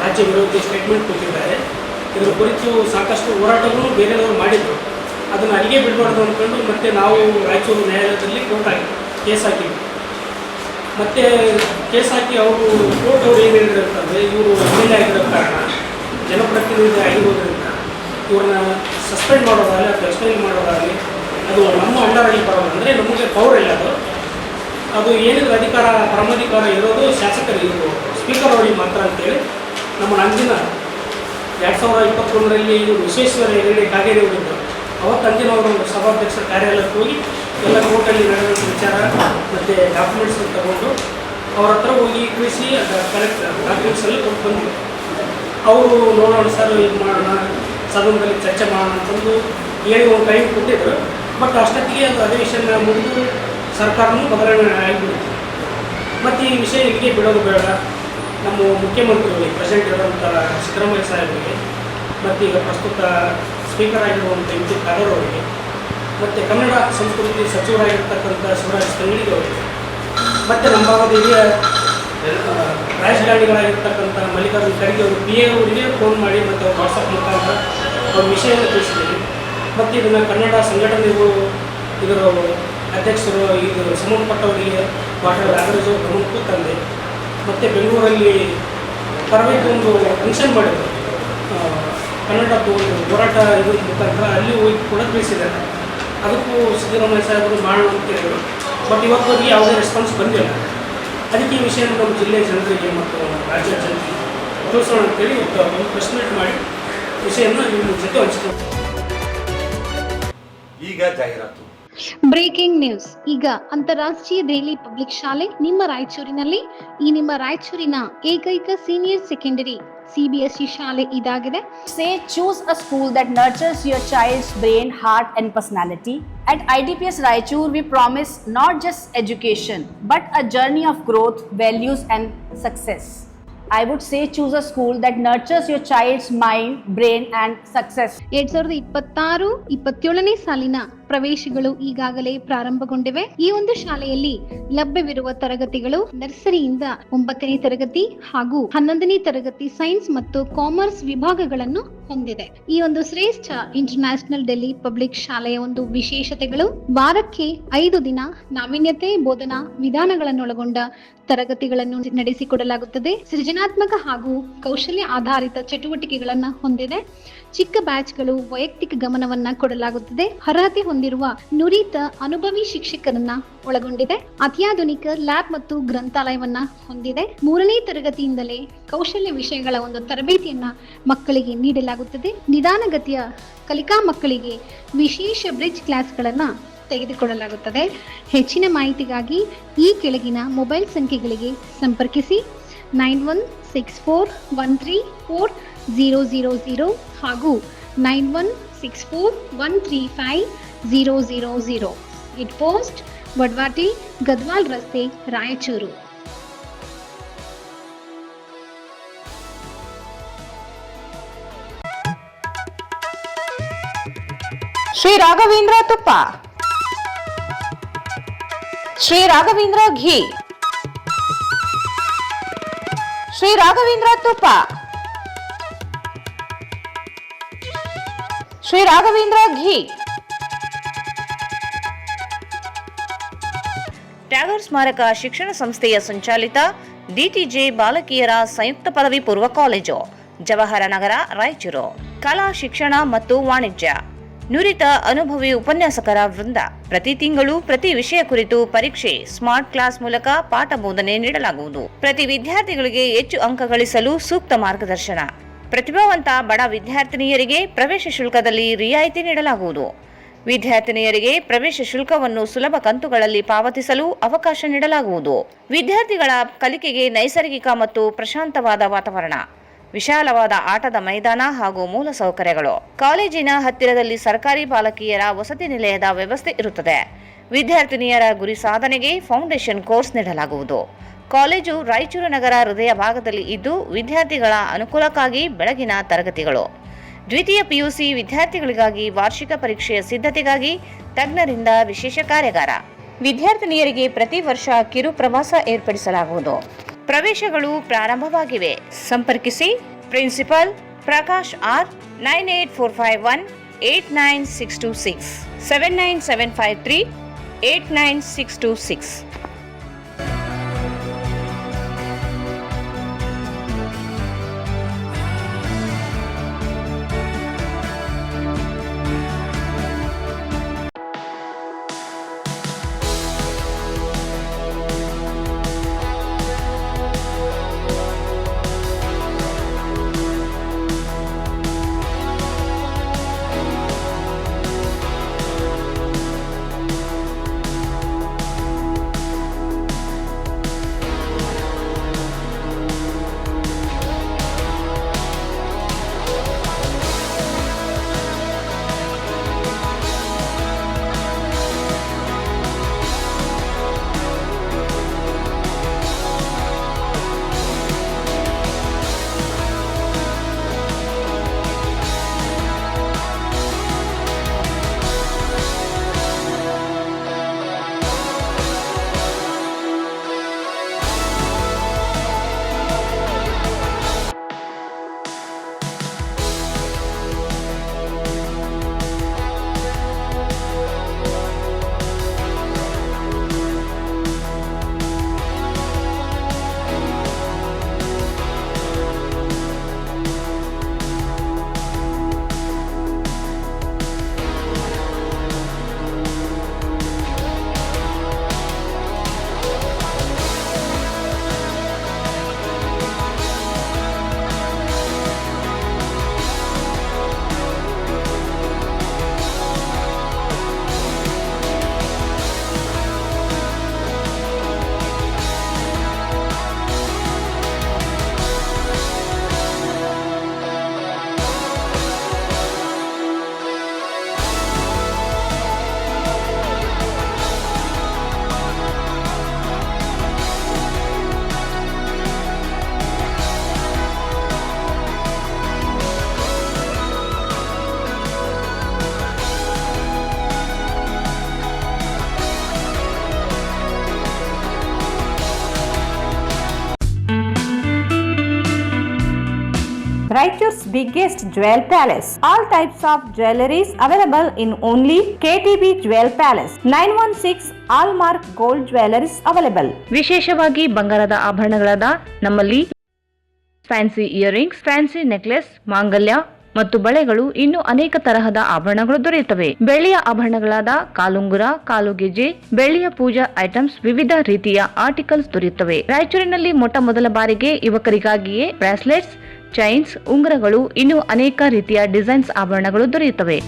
ರಾಜ್ಯ ವಿರೋಧಿ ಸ್ಟೇಟ್ಮೆಂಟ್ ಕೊಟ್ಟಿದ್ದಾರೆ. ಇದರ ಕುರಿತು ಸಾಕಷ್ಟು ಹೋರಾಟಗಳು ಬೇರೆಯವರು ಮಾಡಿದರು. ಅದನ್ನು ಅಲ್ಲಿಗೆ ಬಿಡಬಾರ್ದು ಅಂದ್ಕೊಂಡು ಮತ್ತೆ ನಾವು ರಾಯಚೂರು ನ್ಯಾಯಾಲಯದಲ್ಲಿ ಕೇಸ್ ಹಾಕಿದ್ವಿ. ಮತ್ತು ಕೇಸ್ ಹಾಕಿ ಕೋರ್ಟ್ ಅವರು ಏನು ಹೇಳಿರ್ತಂದರೆ, ಇವರು MLA ಆಗಿರೋ ಕಾರಣ, ಜನಪ್ರತಿನಿಧಿ ಆಗಿರೋದ್ರಿಂದ ಇವ್ರನ್ನ ಸಸ್ಪೆಂಡ್ ಮಾಡೋದಾಗಲಿ ಅಥವಾ ಎಕ್ಸ್ಪೈಲ್ ಮಾಡೋದಾಗಲಿ ಅದು ನಮ್ಮ ಅಂಡರಲ್ಲಿ ಬರೋದು, ಅಂದರೆ ನಮಗೆ ಪವರ್ ಇಲ್ಲ. ಅದು ಏನಿದ್ರು ಅಧಿಕಾರ ಪರಮಾಧಿಕಾರ ಇರೋದು ಶಾಸಕರಿಗೆ, ಇವರು ಸ್ಪೀಕರ್ ಅವರಿಗೆ ಮಾತ್ರ ಅಂತೇಳಿ ನಮ್ಮ ಅಂದಿನ 2021ರಲ್ಲಿ ಇವರು ವಿಶ್ವೇಶ್ವರ ಹೆಗಡೆ ಕಾಗೇರಿ ಅವರಿದ್ದರು. ಅವತ್ತು ಅಂದಿನ ಅವರು ಸಭಾಧ್ಯಕ್ಷರ ಕಾರ್ಯಾಲಯಕ್ಕೆ ಹೋಗಿ ಎಲ್ಲ ಕೋರ್ಟಲ್ಲಿ ನಡೆದ ವಿಚಾರ ಮತ್ತು ಡಾಕ್ಯುಮೆಂಟ್ಸ್ ತಗೊಂಡು ಅವ್ರ ಹತ್ರ ಹೋಗಿ ಕಳಿಸಿ ಕರೆಕ್ಟ್ ಡಾಕ್ಯುಮೆಂಟ್ಸಲ್ಲಿ ಕೊಟ್ಟು ಬಂದಿದ್ದರು. ಅವರು ನೋಡೋಣ ಸರ್, ಇದು ಮಾಡೋಣ, ಸದನದಲ್ಲಿ ಚರ್ಚೆ ಮಾಡೋಣ ಅಂತಂದು ಹೇಳಿ ಒಂದು ಟೈಮ್ ಕೊಟ್ಟಿದ್ದರು. ಬಟ್ ಅಷ್ಟೊತ್ತಿಗೆ ಅದು ಅಧಿವೇಶನ ಮುಗಿದು ಸರ್ಕಾರನೂ ಬದಲಾವಣೆ ಆಗಿಬಿಡ್ತು. ಮತ್ತು ಈ ವಿಷಯ ಇಲ್ಲಿಗೆ ಬಿಡೋದು ಬೇಡ, ನಮ್ಮ ಮುಖ್ಯಮಂತ್ರಿಗಳಿಗೆ ಪ್ರೆಸಿಡೆಂಟ್ ಇರುವಂಥ ಸಿದ್ದರಾಮಯ್ಯ ಸಾಹೇಬರಿಗೆ ಮತ್ತು ಈಗ ಪ್ರಸ್ತುತ ಸ್ಪೀಕರ್ ಆಗಿರುವಂಥ UT ಖಾದರ್ ಅವರಿಗೆ ಮತ್ತು ಕನ್ನಡ ಸಂಸ್ಕೃತಿ ಸಚಿವರಾಗಿರ್ತಕ್ಕಂಥ ಶಿವರಾಜ್ ತಂಗಡಿಗೆ ಅವರಿಗೆ ಮತ್ತು ನಮ್ಮ ಭಾಗದ ಹಿರಿಯ ರಾಜಕಾರಣಿಗಳಾಗಿರ್ತಕ್ಕಂಥ ಮಲ್ಲಿಕಾರ್ಜುನ ಖರ್ಗೆ ಅವರು PA ಅವರಿಗೆ ಫೋನ್ ಮಾಡಿ ಮತ್ತು ಅವ್ರ ವಾಟ್ಸಪ್ ಮುಖಾಂತರ ಅವ್ರ ವಿಷಯವನ್ನು ತಿಳಿಸಿದ್ದೀವಿ. ಮತ್ತು ಇದನ್ನು ಕನ್ನಡ ಸಂಘಟನೆಗಳು, ಇದರ ಅಧ್ಯಕ್ಷರು, ಇದು ಸಂಬಂಧಪಟ್ಟವರಿಗೆ ಡಾಕ್ಟರ್ ನಾಗರಾಜ್ ಅವರು ಗಮನಕ್ಕೂ ತಂದೆ. ಮತ್ತು ಬೆಂಗಳೂರಲ್ಲಿ ತರಬೇತಿ ಒಂದು ಫಂಕ್ಷನ್ ಮಾಡಿದ್ರು, ಕನ್ನಡದ್ದು ಒಂದು ಹೋರಾಟ ಇದ್ರ ಮುಖಾಂತರ ಅಲ್ಲಿ ಹೋಗಿ ಕೂಡ ತಿಳಿಸಿದ್ದಾರೆ. ಅದಕ್ಕೂ ಸಿದ್ದರಾಮಯ್ಯ ಸಾಹೇಬರು ಮಾಡೋಣ ಅಂತ ಹೇಳಿದರು. ಬಟ್ ಇವತ್ತವರೆಗೆ ಯಾವುದೇ ರೆಸ್ಪಾನ್ಸ್ ಬಂದಿಲ್ಲ. ಅದಕ್ಕೆ ಈ ವಿಷಯ ನಮ್ಮ ಜಿಲ್ಲೆಯ ಜನರಿಗೆ ಮತ್ತು ರಾಜ್ಯದ ಜನರಿಗೆ ತಿಳಿಸೋಣ ಅಂತೇಳಿ ಒಂದು ಪ್ರೆಸ್ ಮೀಟ್ ಮಾಡಿ ವಿಷಯವನ್ನು ನಿಮ್ಮ ಜೊತೆ ಹಂಚ್ಕೊಂಡು ಈಗ ಜಾಹೀರಾತು. Breaking news. ಈಗ ಅಂತಾರಾಷ್ಟ್ರೀಯ ದೆಹಲಿ ಪಬ್ಲಿಕ್ ಶಾಲೆ ನಿಮ್ಮ ರಾಯಚೂರಿನಲ್ಲಿ. ಈ ನಿಮ್ಮ ರಾಯಚೂರಿನ ಏಕೈಕ ಸೀನಿಯರ್ ಸೆಕೆಂಡರಿ CBSE ಶಾಲೆ ಇದಾಗಿದೆ. Say choose a school that nurtures your child's brain, heart and personality. At IDPS Raichur, we promise not just education, but a journey of growth, values and success. I would say choose a school that nurtures your child's mind, brain and success. 2026-27ನೇ ಸಾಲಿನ ಪ್ರವೇಶಗಳು ಈಗಾಗಲೇ ಪ್ರಾರಂಭಗೊಂಡಿವೆ. ಈ ಒಂದು ಶಾಲೆಯಲ್ಲಿ ಲಭ್ಯವಿರುವ ತರಗತಿಗಳು ನರ್ಸರಿಯಿಂದ 9ನೇ ತರಗತಿ ಹಾಗೂ 11ನೇ ತರಗತಿ ಸೈನ್ಸ್ ಮತ್ತು ಕಾಮರ್ಸ್ ವಿಭಾಗಗಳನ್ನು ಹೊಂದಿದೆ. ಈ ಒಂದು ಶ್ರೇಷ್ಠ ಇಂಟರ್ನ್ಯಾಷನಲ್ ಡೆಲ್ಲಿ ಪಬ್ಲಿಕ್ ಶಾಲೆಯ ಒಂದು ವಿಶೇಷತೆಗಳು: ವಾರಕ್ಕೆ 5 ದಿನ ನಾವೀನ್ಯತೆ ಬೋಧನಾ ವಿಧಾನಗಳನ್ನೊಳಗೊಂಡ ತರಗತಿಗಳನ್ನು ನಡೆಸಿಕೊಡಲಾಗುತ್ತದೆ. ಸೃಜನಾತ್ಮಕ ಹಾಗೂ ಕೌಶಲ್ಯ ಆಧಾರಿತ ಚಟುವಟಿಕೆಗಳನ್ನ ಹೊಂದಿದೆ. ಚಿಕ್ಕ ಬ್ಯಾಚ್ಗಳು ವೈಯಕ್ತಿಕ ಗಮನವನ್ನ ಕೊಡಲಾಗುತ್ತದೆ. ಅರ್ಹತೆ ಹೊಂದಿರುವ ನುರಿತ ಅನುಭವಿ ಶಿಕ್ಷಕರನ್ನ ಒಳಗೊಂಡಿದೆ. ಅತ್ಯಾಧುನಿಕ ಲ್ಯಾಬ್ ಮತ್ತು ಗ್ರಂಥಾಲಯವನ್ನ ಹೊಂದಿದೆ. 3ನೇ ತರಗತಿಯಿಂದಲೇ ಕೌಶಲ್ಯ ವಿಷಯಗಳ ಒಂದು ತರಬೇತಿಯನ್ನ ಮಕ್ಕಳಿಗೆ ನೀಡಲಾಗುತ್ತದೆ. ನಿಧಾನಗತಿಯ ಕಲಿಕಾ ಮಕ್ಕಳಿಗೆ ವಿಶೇಷ ಬ್ರಿಡ್ಜ್ ಕ್ಲಾಸ್ಗಳನ್ನ ತೆಗೆದುಕೊಳ್ಳಲಾಗುತ್ತದೆ. ಹೆಚ್ಚಿನ ಮಾಹಿತಿಗಾಗಿ ಈ ಕೆಳಗಿನ ಮೊಬೈಲ್ ಸಂಖ್ಯೆಗಳಿಗೆ ಸಂಪರ್ಕಿಸಿ: 9164134000 ಹಾಗೂ 9164135000. ಇಟ್ ಪೋಸ್ಟ್ ವಡ್ವಾಟಿ, ಗದ್ವಾಲ್ ರಸ್ತೆ, ರಾಯಚೂರು. ಶ್ರೀ ರಾಘವೇಂದ್ರ ತುಪ್ಪ, ಶ್ರೀ ರಾಘವೇಂದ್ರ ಘೀ, ಶ್ರೀ ರಾಘವೇಂದ್ರ ತುಪ್ಪ, ಶ್ರೀ ರಾಘವೇಂದ್ರ ಘೀ. ಟ್ಯಾಗೂರ್ ಸ್ಮಾರಕ ಶಿಕ್ಷಣ ಸಂಸ್ಥೆಯ ಸಂಚಾಲಿತ DTJ ಬಾಲಕಿಯರ ಸಂಯುಕ್ತ ಪದವಿ ಪೂರ್ವ ಕಾಲೇಜು, ಜವಾಹರ ನಗರ, ರಾಯಚೂರು. ಕಲಾ ಶಿಕ್ಷಣ ಮತ್ತು ವಾಣಿಜ್ಯ, ನುರಿತ ಅನುಭವಿ ಉಪನ್ಯಾಸಕರ ವೃಂದ. ಪ್ರತಿ ತಿಂಗಳು ಪ್ರತಿ ವಿಷಯ ಕುರಿತು ಪರೀಕ್ಷೆ, ಸ್ಮಾರ್ಟ್ ಕ್ಲಾಸ್ ಮೂಲಕ ಪಾಠ ಬೋಧನೆ ನೀಡಲಾಗುವುದು. ಪ್ರತಿ ವಿದ್ಯಾರ್ಥಿಗಳಿಗೆ ಹೆಚ್ಚು ಅಂಕ ಗಳಿಸಲು ಸೂಕ್ತ ಮಾರ್ಗದರ್ಶನ. ಪ್ರತಿಭಾವಂತ ಬಡ ವಿದ್ಯಾರ್ಥಿನಿಯರಿಗೆ ಪ್ರವೇಶ ಶುಲ್ಕದಲ್ಲಿ ರಿಯಾಯಿತಿ ನೀಡಲಾಗುವುದು. ವಿದ್ಯಾರ್ಥಿನಿಯರಿಗೆ ಪ್ರವೇಶ ಶುಲ್ಕವನ್ನು ಸುಲಭ ಕಂತುಗಳಲ್ಲಿ ಪಾವತಿಸಲು ಅವಕಾಶ ನೀಡಲಾಗುವುದು. ವಿದ್ಯಾರ್ಥಿಗಳ ಕಲಿಕೆಗೆ ನೈಸರ್ಗಿಕ ಮತ್ತು ಪ್ರಶಾಂತವಾದ ವಾತಾವರಣ, ವಿಶಾಲವಾದ ಆಟದ ಮೈದಾನ ಹಾಗೂ ಮೂಲ ಸೌಕರ್ಯಗಳು. ಕಾಲೇಜಿನ ಹತ್ತಿರದಲ್ಲಿ ಸರ್ಕಾರಿ ಬಾಲಕಿಯರ ವಸತಿ ನಿಲಯದ ವ್ಯವಸ್ಥೆ ಇರುತ್ತದೆ. ವಿದ್ಯಾರ್ಥಿನಿಯರ ಗುರಿ ಸಾಧನೆಗೆ ಫೌಂಡೇಶನ್ ಕೋರ್ಸ್ ನೀಡಲಾಗುವುದು. ಕಾಲೇಜು ರಾಯಚೂರು ನಗರ ಹೃದಯ ಭಾಗದಲ್ಲಿ ಇದ್ದು ವಿದ್ಯಾರ್ಥಿಗಳ ಅನುಕೂಲಕ್ಕಾಗಿ ಬೆಳಗಿನ ತರಗತಿಗಳು. ದ್ವಿತೀಯ PUC ವಿದ್ಯಾರ್ಥಿಗಳಿಗಾಗಿ ವಾರ್ಷಿಕ ಪರೀಕ್ಷೆಯ ಸಿದ್ಧತೆಗಾಗಿ ತಜ್ಞರಿಂದ ವಿಶೇಷ ಕಾರ್ಯಾಗಾರ. ವಿದ್ಯಾರ್ಥಿನಿಯರಿಗೆ ಪ್ರತಿ ವರ್ಷ ಕಿರು ಪ್ರವಾಸ ಏರ್ಪಡಿಸಲಾಗುವುದು. ಪ್ರವೇಶಗಳು ಪ್ರಾರಂಭವಾಗಿವೆ. ಸಂಪರ್ಕಿಸಿ principal Prakash R 9845189626 79753 89626. Raichur's biggest jewel palace. All types of jewelries available in only KTB Jewel Palace. 916 Allmark Gold Jewelries available. ವಿಶೇಷವಾಗಿ ಬಂಗಾರದ ಆಭರಣಗಳಾದ ನಮ್ಮಲ್ಲಿ ಫ್ಯಾನ್ಸಿ ಇಯರಿಂಗ್ಸ್, ಫ್ಯಾನ್ಸಿ ನೆಕ್ಲೆಸ್, ಮಾಂಗಲ್ಯ ಮತ್ತು ಬಳೆಗಳು ಇನ್ನೂ ಅನೇಕ ತರಹದ ಆಭರಣಗಳು ದೊರೆಯುತ್ತವೆ. ಬೆಳ್ಳಿಯ ಆಭರಣಗಳಾದ ಕಾಲುಂಗುರ, ಕಾಲುಗೆಜ್ಜೆ, ಬೆಳ್ಳಿಯ ಪೂಜಾ ಐಟಮ್ಸ್, ವಿವಿಧ ರೀತಿಯ ಆರ್ಟಿಕಲ್ಸ್ ದೊರೆಯುತ್ತವೆ. ರಾಯಚೂರಿನಲ್ಲಿ ಮೊಟ್ಟ ಮೊದಲ ಬಾರಿಗೆ ಯುವಕರಿಗಾಗಿಯೇ ಬ್ರಾಸ್ಲೆಟ್ಸ್, ಚೈನ್ಸ್, ಉಂಗುರಗಳು, ಇನ್ನೂ ಅನೇಕ ರೀತಿಯ ಡಿಸೈನ್ಸ್ ಆಭರಣಗಳು ದೊರೆಯುತ್ತವೆ.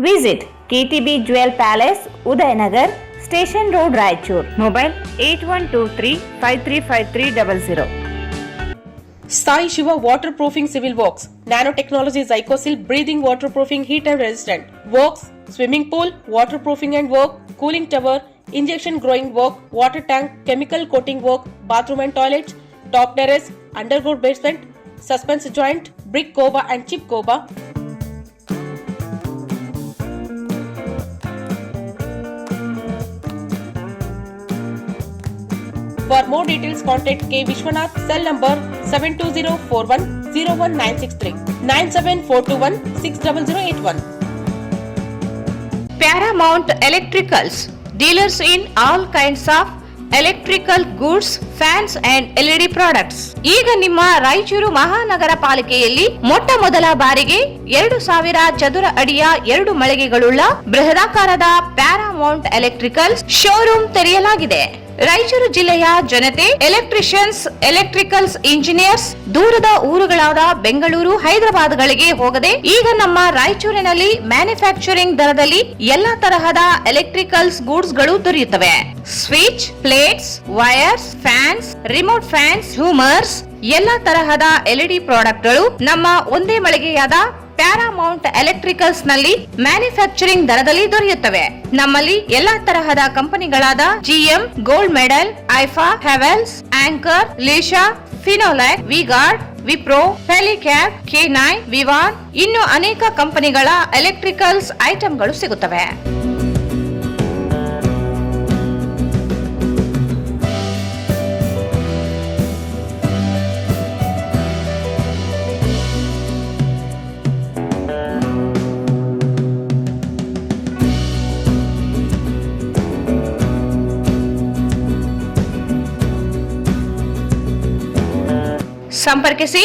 Visit KTB Jewel Palace, Udayanagar, Station Road, Raichur. Mobile 8123-535300. Sai Shiva Waterproofing Civil Works, Nanotechnology Zycosil Breathing Waterproofing Heat and Resistant. Works, Swimming Pool, Waterproofing and Work, Cooling Tower, Injection Growing Work, Water Tank, Chemical Coating Work, Bathroom and Toilets, Top Terrace, Underground Basement, Suspense Joint, Brick Coba and Chip Coba. For more details, contact K. Vishwanath, cell number 72041-01963, 97421-60081. Paramount Electricals, dealers in all kinds of electrical goods, fans and LED products. ಈಗ ನಿಮ್ಮ ರಾಯಚೂರು ಮಹಾನಗರ ಪಾಲಿಕೆಯಲ್ಲಿ ಮೊಟ್ಟ ಮೊದಲ ಬಾರಿಗೆ 2000 ಚದುರ ಅಡಿಯ 2 ಮಳಿಗೆಗಳುಳ್ಳ ಬೃಹದಾಕಾರದ Paramount electricals showroom ತೆರೆಯಲಾಗಿದೆ. ರಾಯಚೂರು ಜಿಲ್ಲೆಯ ಜನತೆ, ಎಲೆಕ್ಟ್ರಿಷಿಯನ್ಸ್, ಎಲೆಕ್ಟ್ರಿಕಲ್ಸ್ ಇಂಜಿನಿಯರ್ಸ್ ದೂರದ ಊರುಗಳಾದ ಬೆಂಗಳೂರು, ಹೈದರಾಬಾದ್ಗಳಿಗೆ ಹೋಗದೆ ಈಗ ನಮ್ಮ ರಾಯಚೂರಿನಲ್ಲಿ ಮ್ಯಾನುಫ್ಯಾಕ್ಚರಿಂಗ್ ದರದಲ್ಲಿ ಎಲ್ಲಾ ತರಹದ ಎಲೆಕ್ಟ್ರಿಕಲ್ಸ್ ಗೂಡ್ಸ್ ಗಳು ದೊರೆಯುತ್ತವೆ. Switch, plates, wires, fans, remote fans, ಹ್ಯೂಮರ್ಸ್, ಎಲ್ಲಾ ತರಹದ ಎಲ್ಇಡಿ ಪ್ರಾಡಕ್ಟ್ಗಳು ನಮ್ಮ ಒಂದೇ ಮಳಿಗೆಯಾದ ಪ್ಯಾರಾಮೌಂಟ್ ಎಲೆಕ್ಟ್ರಿಕಲ್ಸ್ ನಲ್ಲಿ ಮ್ಯಾನುಫ್ಯಾಕ್ಚರಿಂಗ್ ದರದಲ್ಲಿ ದೊರೆಯುತ್ತವೆ. ನಮ್ಮಲ್ಲಿ ಎಲ್ಲಾ ತರಹದ ಕಂಪನಿಗಳಾದ GM, ಗೋಲ್ಡ್ ಮೆಡಲ್, ಐಫಾ, ಹೆವೆಲ್ಸ್, ಆಂಕರ್, ಲೀಶಾ, ಫಿನೋಲ್ಯಾಕ್, ವಿಗಾರ್ಡ್, ವಿಪ್ರೋ, ಹೆಲಿಕ್ಯಾಬ್, K9, ವಿವಾನ್ ಇನ್ನು ಅನೇಕ ಕಂಪನಿಗಳ ಎಲೆಕ್ಟ್ರಿಕಲ್ಸ್ ಐಟಂಗಳು ಸಿಗುತ್ತವೆ. ಸಂಪರ್ಕಿಸಿ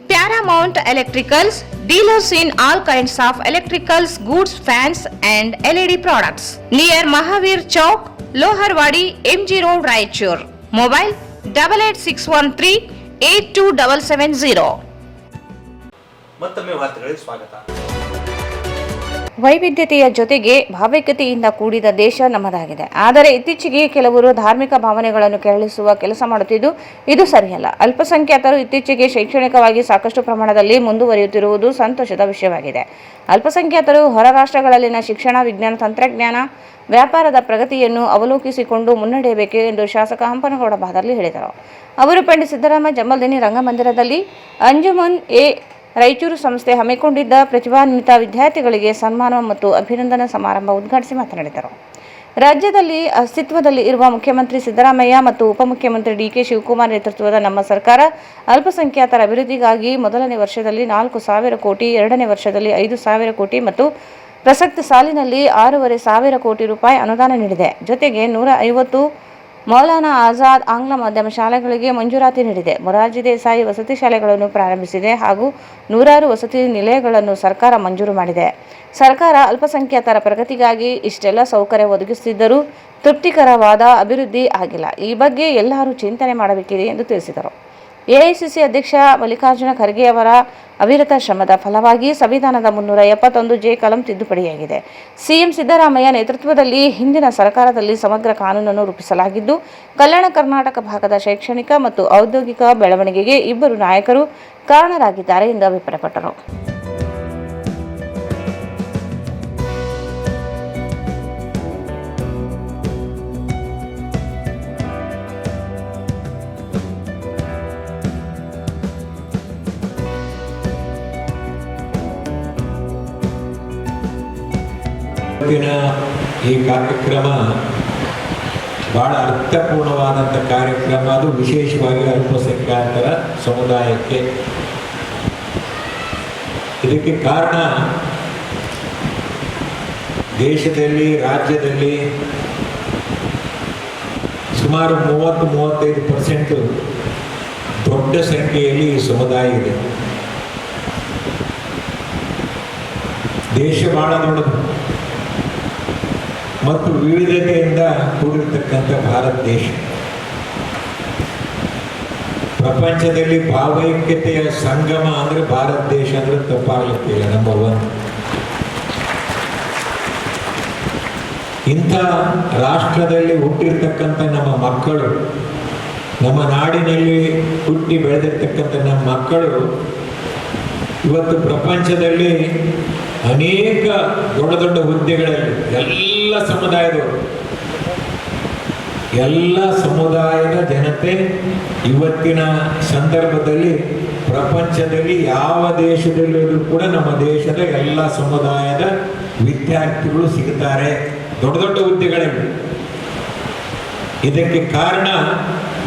Paramount Electricals, dealers in all kinds of electricals goods, fans and LED products, near Mahavir Chowk, Loharwadi, MG road, Raichur. Mobile 8861382770. ಮತ್ತೊಮ್ಮೆ ವಾರ್ತೆಗಳಿಗೆ ಸ್ವಾಗತ. ವೈವಿಧ್ಯತೆಯ ಜೊತೆಗೆ ಭಾವೈಕ್ಯತೆಯಿಂದ ಕೂಡಿದ ದೇಶ ನಮ್ಮದಾಗಿದೆ. ಆದರೆ ಇತ್ತೀಚೆಗೆ ಕೆಲವರು ಧಾರ್ಮಿಕ ಭಾವನೆಗಳನ್ನು ಕೆರಳಿಸುವ ಕೆಲಸ ಮಾಡುತ್ತಿದ್ದು ಇದು ಸರಿಯಲ್ಲ. ಅಲ್ಪಸಂಖ್ಯಾತರು ಇತ್ತೀಚೆಗೆ ಶೈಕ್ಷಣಿಕವಾಗಿ ಸಾಕಷ್ಟು ಪ್ರಮಾಣದಲ್ಲಿ ಮುಂದುವರಿಯುತ್ತಿರುವುದು ಸಂತೋಷದ ವಿಷಯವಾಗಿದೆ. ಅಲ್ಪಸಂಖ್ಯಾತರು ಹೊರ ರಾಷ್ಟ್ರಗಳಲ್ಲಿನ ಶಿಕ್ಷಣ, ವಿಜ್ಞಾನ, ತಂತ್ರಜ್ಞಾನ, ವ್ಯಾಪಾರದ ಪ್ರಗತಿಯನ್ನು ಅವಲೋಕಿಸಿಕೊಂಡು ಮುನ್ನಡೆಯಬೇಕು ಎಂದು ಶಾಸಕ ಹಂಪನಗೌಡ ಬಾದರ್ಲಿ ಹೇಳಿದರು. ಅವರು ಪಂಡಿತ್ ಸಿದ್ದರಾಮ ಜಮಲ್ದಿನಿ ರಂಗಮಂದಿರದಲ್ಲಿ ಅಂಜುಮನ್ ರಾಯಚೂರು ಸಂಸ್ಥೆ ಹಮ್ಮಿಕೊಂಡಿದ್ದ ಪ್ರತಿಭಾನ್ವಿತ ವಿದ್ಯಾರ್ಥಿಗಳಿಗೆ ಸನ್ಮಾನ ಮತ್ತು ಅಭಿನಂದನಾ ಸಮಾರಂಭ ಉದ್ಘಾಟಿಸಿ ಮಾತನಾಡಿದರು. ರಾಜ್ಯದಲ್ಲಿ ಅಸ್ತಿತ್ವದಲ್ಲಿ ಇರುವ ಮುಖ್ಯಮಂತ್ರಿ ಸಿದ್ದರಾಮಯ್ಯ ಮತ್ತು ಉಪಮುಖ್ಯಮಂತ್ರಿ DK ಶಿವಕುಮಾರ್ ನೇತೃತ್ವದ ನಮ್ಮ ಸರ್ಕಾರ ಅಲ್ಪಸಂಖ್ಯಾತರ ಅಭಿವೃದ್ಧಿಗಾಗಿ ಮೊದಲನೇ ವರ್ಷದಲ್ಲಿ 4,000 ಕೋಟಿ, ಎರಡನೇ ವರ್ಷದಲ್ಲಿ 5,000 ಕೋಟಿ ಮತ್ತು ಪ್ರಸಕ್ತ ಸಾಲಿನಲ್ಲಿ 6,500 ಕೋಟಿ ರೂಪಾಯಿ ಅನುದಾನ ನೀಡಿದೆ. ಜೊತೆಗೆ 150 ಮೌಲಾನಾ ಆಜಾದ್ ಆಂಗ್ಲ ಮಾಧ್ಯಮ ಶಾಲೆಗಳಿಗೆ ಮಂಜೂರಾತಿ ನೀಡಿದೆ. ಮೊರಾರ್ಜಿ ದೇಸಾಯಿ ವಸತಿ ಶಾಲೆಗಳನ್ನು ಪ್ರಾರಂಭಿಸಿದೆ ಹಾಗೂ 100 ವಸತಿ ನಿಲಯಗಳನ್ನು ಸರ್ಕಾರ ಮಂಜೂರು ಮಾಡಿದೆ. ಸರ್ಕಾರ ಅಲ್ಪಸಂಖ್ಯಾತರ ಪ್ರಗತಿಗಾಗಿ ಇಷ್ಟೆಲ್ಲ ಸೌಕರ್ಯ ಒದಗಿಸುತ್ತಿದ್ದರೂ ತೃಪ್ತಿಕರವಾದ ಅಭಿವೃದ್ಧಿ ಆಗಿಲ್ಲ. ಈ ಬಗ್ಗೆ ಎಲ್ಲರೂ ಚಿಂತನೆ ಮಾಡಬೇಕಿದೆ ಎಂದು ತಿಳಿಸಿದರು. ಎಐಸಿಸಿ ಅಧ್ಯಕ್ಷ ಮಲ್ಲಿಕಾರ್ಜುನ ಖರ್ಗೆ ಅವರ ಅವಿರತ ಶ್ರಮದ ಫಲವಾಗಿ ಸಂವಿಧಾನದ 371 ಕಲಂ ತಿದ್ದುಪಡಿಯಾಗಿದೆ. ಸಿಎಂ ಸಿದ್ದರಾಮಯ್ಯ ನೇತೃತ್ವದಲ್ಲಿ ಹಿಂದಿನ ಸರ್ಕಾರದಲ್ಲಿ ಸಮಗ್ರ ಕಾನೂನನ್ನು ರೂಪಿಸಲಾಗಿದ್ದು, ಕಲ್ಯಾಣ ಕರ್ನಾಟಕ ಭಾಗದ ಶೈಕ್ಷಣಿಕ ಮತ್ತು ಔದ್ಯೋಗಿಕ ಬೆಳವಣಿಗೆಗೆ ಇಬ್ಬರು ನಾಯಕರು ಕಾರಣರಾಗಿದ್ದಾರೆ ಎಂದು ಅಭಿಪ್ರಾಯಪಟ್ಟರು. ಈ ಕಾರ್ಯಕ್ರಮ ಬಹಳ ಅರ್ಥಪೂರ್ಣವಾದಂಥ ಕಾರ್ಯಕ್ರಮ. ಅದು ವಿಶೇಷವಾಗಿ ಅಲ್ಪಸಂಖ್ಯಾತರ ಸಮುದಾಯಕ್ಕೆ. ಇದಕ್ಕೆ ಕಾರಣ ದೇಶದಲ್ಲಿ, ರಾಜ್ಯದಲ್ಲಿ ಸುಮಾರು 30-35% ದೊಡ್ಡ ಸಂಖ್ಯೆಯಲ್ಲಿ ಈ ಸಮುದಾಯ ಇದೆ. ದೇಶ ಬಹಳ ದೊಡ್ಡದು ಮತ್ತು ವಿವಿಧತೆಯಿಂದ ಕೂಡಿರ್ತಕ್ಕಂಥ ಭಾರತ ದೇಶ ಪ್ರಪಂಚದಲ್ಲಿ ಭಾವೈಕ್ಯತೆಯ ಸಂಗಮ ಅಂದರೆ ಭಾರತ ದೇಶ ಅಂದರೆ ತಪ್ಪಾಗಲಿಕ್ಕಿಲ್ಲ. ನಂಬರ್ 1. ಇಂಥ ರಾಷ್ಟ್ರದಲ್ಲಿ ಹುಟ್ಟಿರ್ತಕ್ಕಂಥ ನಮ್ಮ ಮಕ್ಕಳು, ನಮ್ಮ ನಾಡಿನಲ್ಲಿ ಹುಟ್ಟಿ ಬೆಳೆದಿರ್ತಕ್ಕಂಥ ನಮ್ಮ ಮಕ್ಕಳು ಇವತ್ತು ಪ್ರಪಂಚದಲ್ಲಿ ಅನೇಕ ದೊಡ್ಡ ದೊಡ್ಡ ಹುದ್ದೆಗಳಲ್ಲಿ ಎಲ್ಲ ಸಮುದಾಯದ ಜನತೆ ಇವತ್ತಿನ ಸಂದರ್ಭದಲ್ಲಿ ಪ್ರಪಂಚದಲ್ಲಿ ಯಾವ ದೇಶದಲ್ಲಿಯೂ ಕೂಡ ನಮ್ಮ ದೇಶದ ಎಲ್ಲ ಸಮುದಾಯದ ವಿದ್ಯಾರ್ಥಿಗಳು ಸಿಗುತ್ತಾರೆ ದೊಡ್ಡ ದೊಡ್ಡ ಹುದ್ದೆಗಳಲ್ಲಿ. ಇದಕ್ಕೆ ಕಾರಣ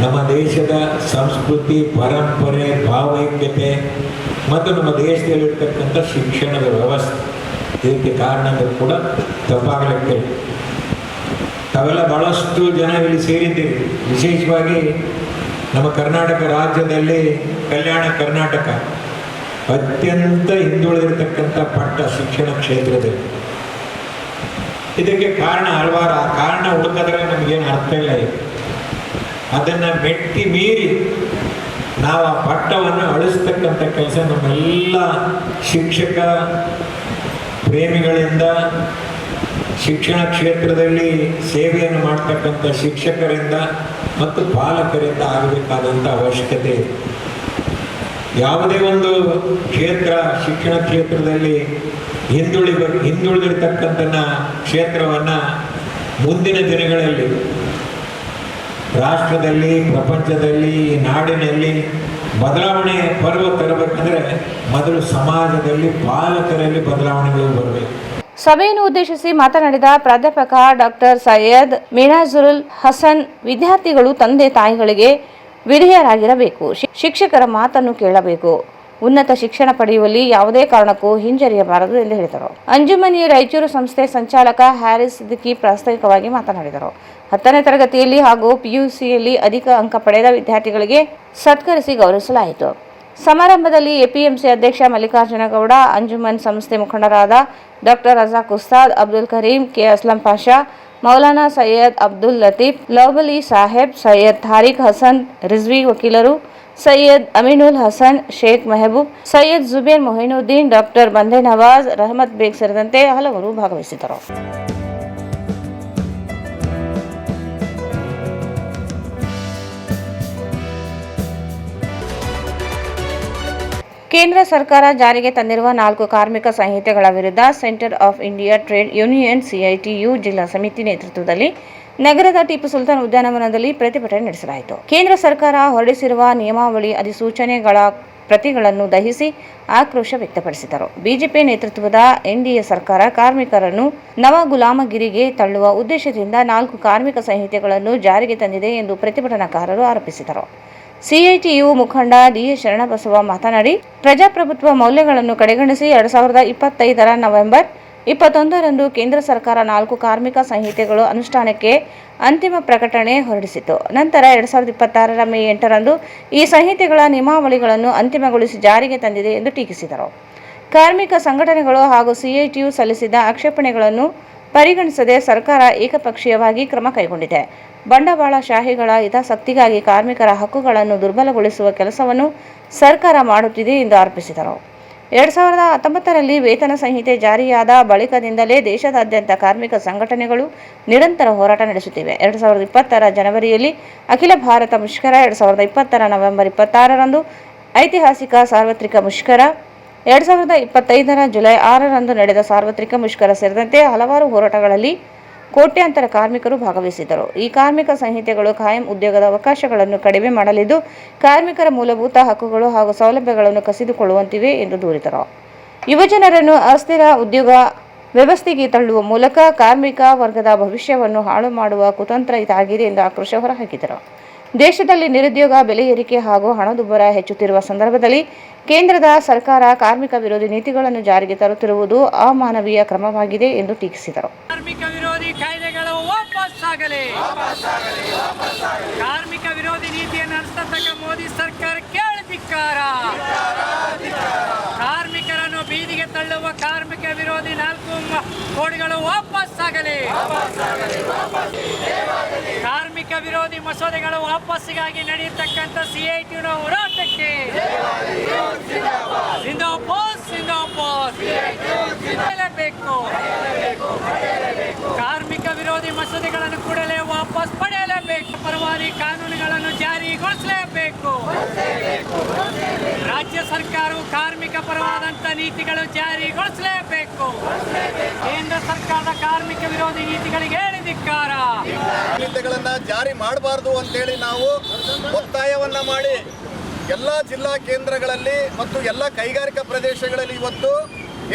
ನಮ್ಮ ದೇಶದ ಸಂಸ್ಕೃತಿ, ಪರಂಪರೆ, ಭಾವೈಕ್ಯತೆ ಮತ್ತು ನಮ್ಮ ದೇಶದಲ್ಲಿರ್ತಕ್ಕಂಥ ಶಿಕ್ಷಣದ ವ್ಯವಸ್ಥೆ. ಇದಕ್ಕೆ ಕಾರಣ ಕೂಡ ತಪ್ಪಾಗಲಿಕ್ಕೆ. ತಾವೆಲ್ಲ ಬಹಳಷ್ಟು ಜನ ಇಲ್ಲಿ ಸೇರಿದ್ದೀರಿ. ವಿಶೇಷವಾಗಿ ನಮ್ಮ ಕರ್ನಾಟಕ ರಾಜ್ಯದಲ್ಲಿ ಕಲ್ಯಾಣ ಕರ್ನಾಟಕ ಅತ್ಯಂತ ಹಿಂದುಳಿದಿರತಕ್ಕಂಥ ಪಟ್ಟ ಶಿಕ್ಷಣ ಕ್ಷೇತ್ರದಲ್ಲಿ. ಇದಕ್ಕೆ ಕಾರಣ ಹಲವಾರು. ಆ ಕಾರಣ ಹುಡುಕಿದ್ರೆ ನಮಗೇನು ಅರ್ಥ ಇಲ್ಲ. ಅದನ್ನು ಮೆಟ್ಟಿ ಮೀರಿ ನಾವು ಆ ಪಟ್ಟವನ್ನು ಅಳಿಸ್ತಕ್ಕಂಥ ಕೆಲಸ ನಮ್ಮೆಲ್ಲ ಶಿಕ್ಷಕ ಪ್ರೇಮಿಗಳಿಂದ, ಶಿಕ್ಷಣ ಕ್ಷೇತ್ರದಲ್ಲಿ ಸೇವೆಯನ್ನು ಮಾಡ್ತಕ್ಕಂಥ ಶಿಕ್ಷಕರಿಂದ ಮತ್ತು ಪಾಲಕರಿಂದ ಆಗಬೇಕಾದಂಥ ಅವಶ್ಯಕತೆ ಇದೆ. ಯಾವುದೇ ಒಂದು ಕ್ಷೇತ್ರ, ಶಿಕ್ಷಣ ಕ್ಷೇತ್ರದಲ್ಲಿ ಹಿಂದುಳಿದಿರ್ತಕ್ಕಂಥ ಕ್ಷೇತ್ರವನ್ನು ಮುಂದಿನ ದಿನಗಳಲ್ಲಿ ರಾಷ್ಟ್ರದಲ್ಲಿ, ಪ್ರಪಂಚದಲ್ಲಿ, ನಾಡಿನಲ್ಲಿ ಬದಲಾವಣೆ ಪರ್ವ ತರಬೇಕಂದ್ರೆ ಮೊದಲು ಸಮಾಜದಲ್ಲಿ, ಪಾಲಕರಲ್ಲಿ ಬದಲಾವಣೆಗಳು ಬರಬೇಕು. ಸಭೆಯನ್ನು ಉದ್ದೇಶಿಸಿ ಮಾತನಾಡಿದ ಪ್ರಾಧ್ಯಾಪಕ ಡಾಕ್ಟರ್ ಸೈಯದ್ ಮಿನಾಜುಲ್ ಹಸನ್, ವಿದ್ಯಾರ್ಥಿಗಳು ತಂದೆ ತಾಯಿಗಳಿಗೆ ವಿಧೇಯರಾಗಿರಬೇಕು, ಶಿಕ್ಷಕರ ಮಾತನ್ನು ಕೇಳಬೇಕು, ಉನ್ನತ ಶಿಕ್ಷಣ ಪಡೆಯುವಲ್ಲಿ ಯಾವುದೇ ಕಾರಣಕ್ಕೂ ಹಿಂಜರಿಯಬಾರದು ಎಂದು ಹೇಳಿದರು. ಅಂಜುಮನಿ ರಾಯಚೂರು ಸಂಸ್ಥೆ ಸಂಚಾಲಕ ಹ್ಯಾರಿಸ್ ಸಿದ್ದಿಕಿ ಪ್ರಾಸ್ತಾವಿಕವಾಗಿ ಮಾತನಾಡಿದರು. 10ನೇ ತರಗತಿಯಲ್ಲಿ ಹಾಗೂ PUCಯಲ್ಲಿ ಅಧಿಕ ಅಂಕ ಪಡೆದ ವಿದ್ಯಾರ್ಥಿಗಳಿಗೆ ಸತ್ಕರಿಸಿ ಗೌರವಿಸಲಾಯಿತು. ಸಮಾರಂಭದಲ್ಲಿ ಎಪಿಎಂಸಿ ಅಧ್ಯಕ್ಷ ಮಲ್ಲಿಕಾರ್ಜುನ ಗೌಡ, ಅಂಜುಮನ್ ಸಂಸ್ಥೆ ಮುಖಂಡರಾದ ಡಾಕ್ಟರ್ ರಜಾಕ್ ಉಸ್ತಾದ್, ಅಬ್ದುಲ್ ಕರೀಂ, ಕೆ ಅಸ್ಲಂ ಪಾಷಾ, ಮೌಲಾನಾ ಸೈಯದ್ ಅಬ್ದುಲ್ ಲತೀಫ್, ಲೌಬಲಿ ಸಾಹೇಬ್, ಸೈಯದ್ ತಾರಿಕ್ ಹಸನ್ ರಿಜ್ವಿ ವಕೀಲರು, ಸೈಯದ್ ಅಮೀನುಲ್ ಹಸನ್, ಶೇಖ್ ಮೆಹಬೂಬ್, ಸೈಯದ್ ಜುಬೇರ್ ಮೊಹಿನುದ್ದೀನ್, ಡಾಕ್ಟರ್ ಬಂದೆ ನವಾಜ್, ರಹಮತ್ ಬೇಗ್ ಸೇರಿದಂತೆ ಹಲವರು ಭಾಗವಹಿಸಿದ್ದರು. ಕೇಂದ್ರ ಸರ್ಕಾರ ಜಾರಿಗೆ ತಂದಿರುವ 4 ಕಾರ್ಮಿಕ ಸಂಹಿತೆಗಳ ವಿರುದ್ಧ centre of India trade union CITU ಜಿಲ್ಲಾ ಸಮಿತಿ ನೇತೃತ್ವದಲ್ಲಿ ನಗರದ ಟಿಪ್ಪು ಸುಲ್ತಾನ್ ಉದ್ಯಾನವನದಲ್ಲಿ ಪ್ರತಿಭಟನೆ ನಡೆಸಲಾಯಿತು. ಕೇಂದ್ರ ಸರ್ಕಾರ ಹೊರಡಿಸಿರುವ ನಿಯಮಾವಳಿ ಅಧಿಸೂಚನೆಗಳ ಪ್ರತಿಗಳನ್ನು ದಹಿಸಿ ಆಕ್ರೋಶ ವ್ಯಕ್ತಪಡಿಸಿದರು. ಬಿಜೆಪಿ ನೇತೃತ್ವದ NDA ಸರ್ಕಾರ ಕಾರ್ಮಿಕರನ್ನು ನವ ಗುಲಾಮಗಿರಿಗೆ ತಳ್ಳುವ ಉದ್ದೇಶದಿಂದ 4 ಕಾರ್ಮಿಕ ಸಂಹಿತೆಗಳನ್ನು ಜಾರಿಗೆ ತಂದಿದೆ ಎಂದು ಪ್ರತಿಭಟನಾಕಾರರು ಆರೋಪಿಸಿದರು. CITU ಮುಖಂಡ DS ಶರಣಬಸವ ಮಾತನಾಡಿ, ಪ್ರಜಾಪ್ರಭುತ್ವ ಮೌಲ್ಯಗಳನ್ನು ಕಡೆಗಣಿಸಿ 2025 ನವೆಂಬರ್ 21ರಂದು ಕೇಂದ್ರ ಸರ್ಕಾರ 4 ಕಾರ್ಮಿಕ ಸಂಹಿತೆಗಳು ಅನುಷ್ಠಾನಕ್ಕೆ ಅಂತಿಮ ಪ್ರಕಟಣೆ ಹೊರಡಿಸಿತು. ನಂತರ 2026 ಮೇ 8ರಂದು ಈ ಸಂಹಿತೆಗಳ ನಿಯಮಾವಳಿಗಳನ್ನು ಅಂತಿಮಗೊಳಿಸಿ ಜಾರಿಗೆ ತಂದಿದೆ ಎಂದು ಟೀಕಿಸಿದರು. ಕಾರ್ಮಿಕ ಸಂಘಟನೆಗಳು ಹಾಗೂ CITU ಸಲ್ಲಿಸಿದ ಆಕ್ಷೇಪಣೆಗಳನ್ನು ಪರಿಗಣಿಸದೆ ಸರ್ಕಾರ ಏಕಪಕ್ಷೀಯವಾಗಿ ಕ್ರಮ ಕೈಗೊಂಡಿದೆ. ಬಂಡವಾಳಶಾಹಿಗಳ ಹಿತಾಸಕ್ತಿಗಾಗಿ ಕಾರ್ಮಿಕರ ಹಕ್ಕುಗಳನ್ನು ದುರ್ಬಲಗೊಳಿಸುವ ಕೆಲಸವನ್ನು ಸರ್ಕಾರ ಮಾಡುತ್ತಿದೆ ಎಂದು ಆರೋಪಿಸಿದರು. 2019ರಲ್ಲಿ ವೇತನ ಸಂಹಿತೆ ಜಾರಿಯಾದ ಬಳಿಕದಿಂದಲೇ ದೇಶದಾದ್ಯಂತ ಕಾರ್ಮಿಕ ಸಂಘಟನೆಗಳು ನಿರಂತರ ಹೋರಾಟ ನಡೆಸುತ್ತಿವೆ. 2020ರ ಜನವರಿಯಲ್ಲಿ ಅಖಿಲ ಭಾರತ ಮುಷ್ಕರ, 2020ರ ನವೆಂಬರ್ 26ರಂದು ಐತಿಹಾಸಿಕ ಸಾರ್ವತ್ರಿಕ ಮುಷ್ಕರ, 2025ರ ಜುಲೈ 6ರಂದು ನಡೆದ ಸಾರ್ವತ್ರಿಕ ಮುಷ್ಕರ ಸೇರಿದಂತೆ ಹಲವಾರು ಹೋರಾಟಗಳಲ್ಲಿ ಕೋಟ್ಯಾಂತರ ಕಾರ್ಮಿಕರು ಭಾಗವಹಿಸಿದ್ದರು. ಈ ಕಾರ್ಮಿಕ ಸಂಹಿತೆಗಳು ಕಾಯಂ ಉದ್ಯೋಗದ ಅವಕಾಶಗಳನ್ನು ಕಡಿಮೆ ಮಾಡಲಿದ್ದು, ಕಾರ್ಮಿಕರ ಮೂಲಭೂತ ಹಕ್ಕುಗಳು ಹಾಗೂ ಸೌಲಭ್ಯಗಳನ್ನು ಕಸಿದುಕೊಳ್ಳುವಂತಿವೆ ಎಂದು ದೂರಿದರು. ಯುವಜನರನ್ನು ಅಸ್ಥಿರ ಉದ್ಯೋಗ ವ್ಯವಸ್ಥೆಗೆ ತಳ್ಳುವ ಮೂಲಕ ಕಾರ್ಮಿಕ ವರ್ಗದ ಭವಿಷ್ಯವನ್ನು ಹಾಳು ಮಾಡುವ ಕುತಂತ್ರ ಇದಾಗಿದೆ ಎಂದು ಆಕ್ರೋಶ ಹೊರಹಾಕಿದರು. ದೇಶದಲ್ಲಿ ನಿರುದ್ಯೋಗ, ಬೆಲೆ ಏರಿಕೆ ಹಾಗೂ ಹಣದುಬ್ಬರ ಹೆಚ್ಚುತ್ತಿರುವ ಸಂದರ್ಭದಲ್ಲಿ ಕೇಂದ್ರದ ಸರ್ಕಾರ ಕಾರ್ಮಿಕ ವಿರೋಧಿ ನೀತಿಗಳನ್ನು ಜಾರಿಗೆ ತರುತ್ತಿರುವುದು ಅಮಾನವೀಯ ಕ್ರಮವಾಗಿದೆ ಎಂದು ಟೀಕಿಸಿದರು. ಕಾರ್ಮಿಕ ವಿರೋಧಿ ಕಾಯ್ದೆಗಳು ವಾಪಸ್ ಆಗಲಿ. ಕಾರ್ಮಿಕ ವಿರೋಧಿ ನೀತಿಯನ್ನು ಅನುಸರಿಸತಕ್ಕ ಮೋದಿ ಸರ್ಕಾರಕ್ಕೆ ಧಿಕ್ಕಾರ. ಕಾರ್ಮಿಕರನ್ನು ಬೀದಿಗೆ ತಳ್ಳುವ ಕಾರ್ಮಿಕ ವಿರೋಧಿ 4 ಕೋಡ್ಗಳು ವಾಪಸ್ ಆಗಲಿ. ಕಾರ್ಮಿಕ ವಿರೋಧಿ ಮಸೂದೆಗಳು ವಾಪಸ್ಸಿಗಾಗಿ ನಡೆಯತಕ್ಕಂಥ ಸಿಐಟಿಯುನ ಹೋರಾಟಕ್ಕೆ ಬೇಕು. ಕಾರ್ಮಿಕ ವಿರೋಧಿ ಮಸೂದೆಗಳನ್ನು ಕೂಡಲೇ ವಾಪಸ್ ಪಡೆಯಲೇಬೇಕು. ಪರವಾದಿ ಕಾನೂನುಗಳನ್ನು ಜಾರಿಗೊಳಿಸಲೇಬೇಕು. ರಾಜ್ಯ ಸರ್ಕಾರವು ಕಾರ್ಮಿಕ ಪರವಾದಂಥ ನೀತಿಗಳು ಜಾರಿಗೊಳಿಸಲೇಬೇಕು. ಕೇಂದ್ರ ಸರ್ಕಾರದ ಕಾರ್ಮಿಕ ವಿರೋಧಿ ನೀತಿಗಳಿಗೆ ಧಿಕ್ಕಾರ. ನೀತಿಗಳನ್ನ ಜಾರಿ ಮಾಡಬಾರದು ಅಂತೇಳಿ ನಾವು ಒತ್ತಾಯವನ್ನ ಮಾಡಿ ಎಲ್ಲ ಜಿಲ್ಲಾ ಕೇಂದ್ರಗಳಲ್ಲಿ ಮತ್ತು ಎಲ್ಲ ಕೈಗಾರಿಕಾ ಪ್ರದೇಶಗಳಲ್ಲಿ ಇವತ್ತು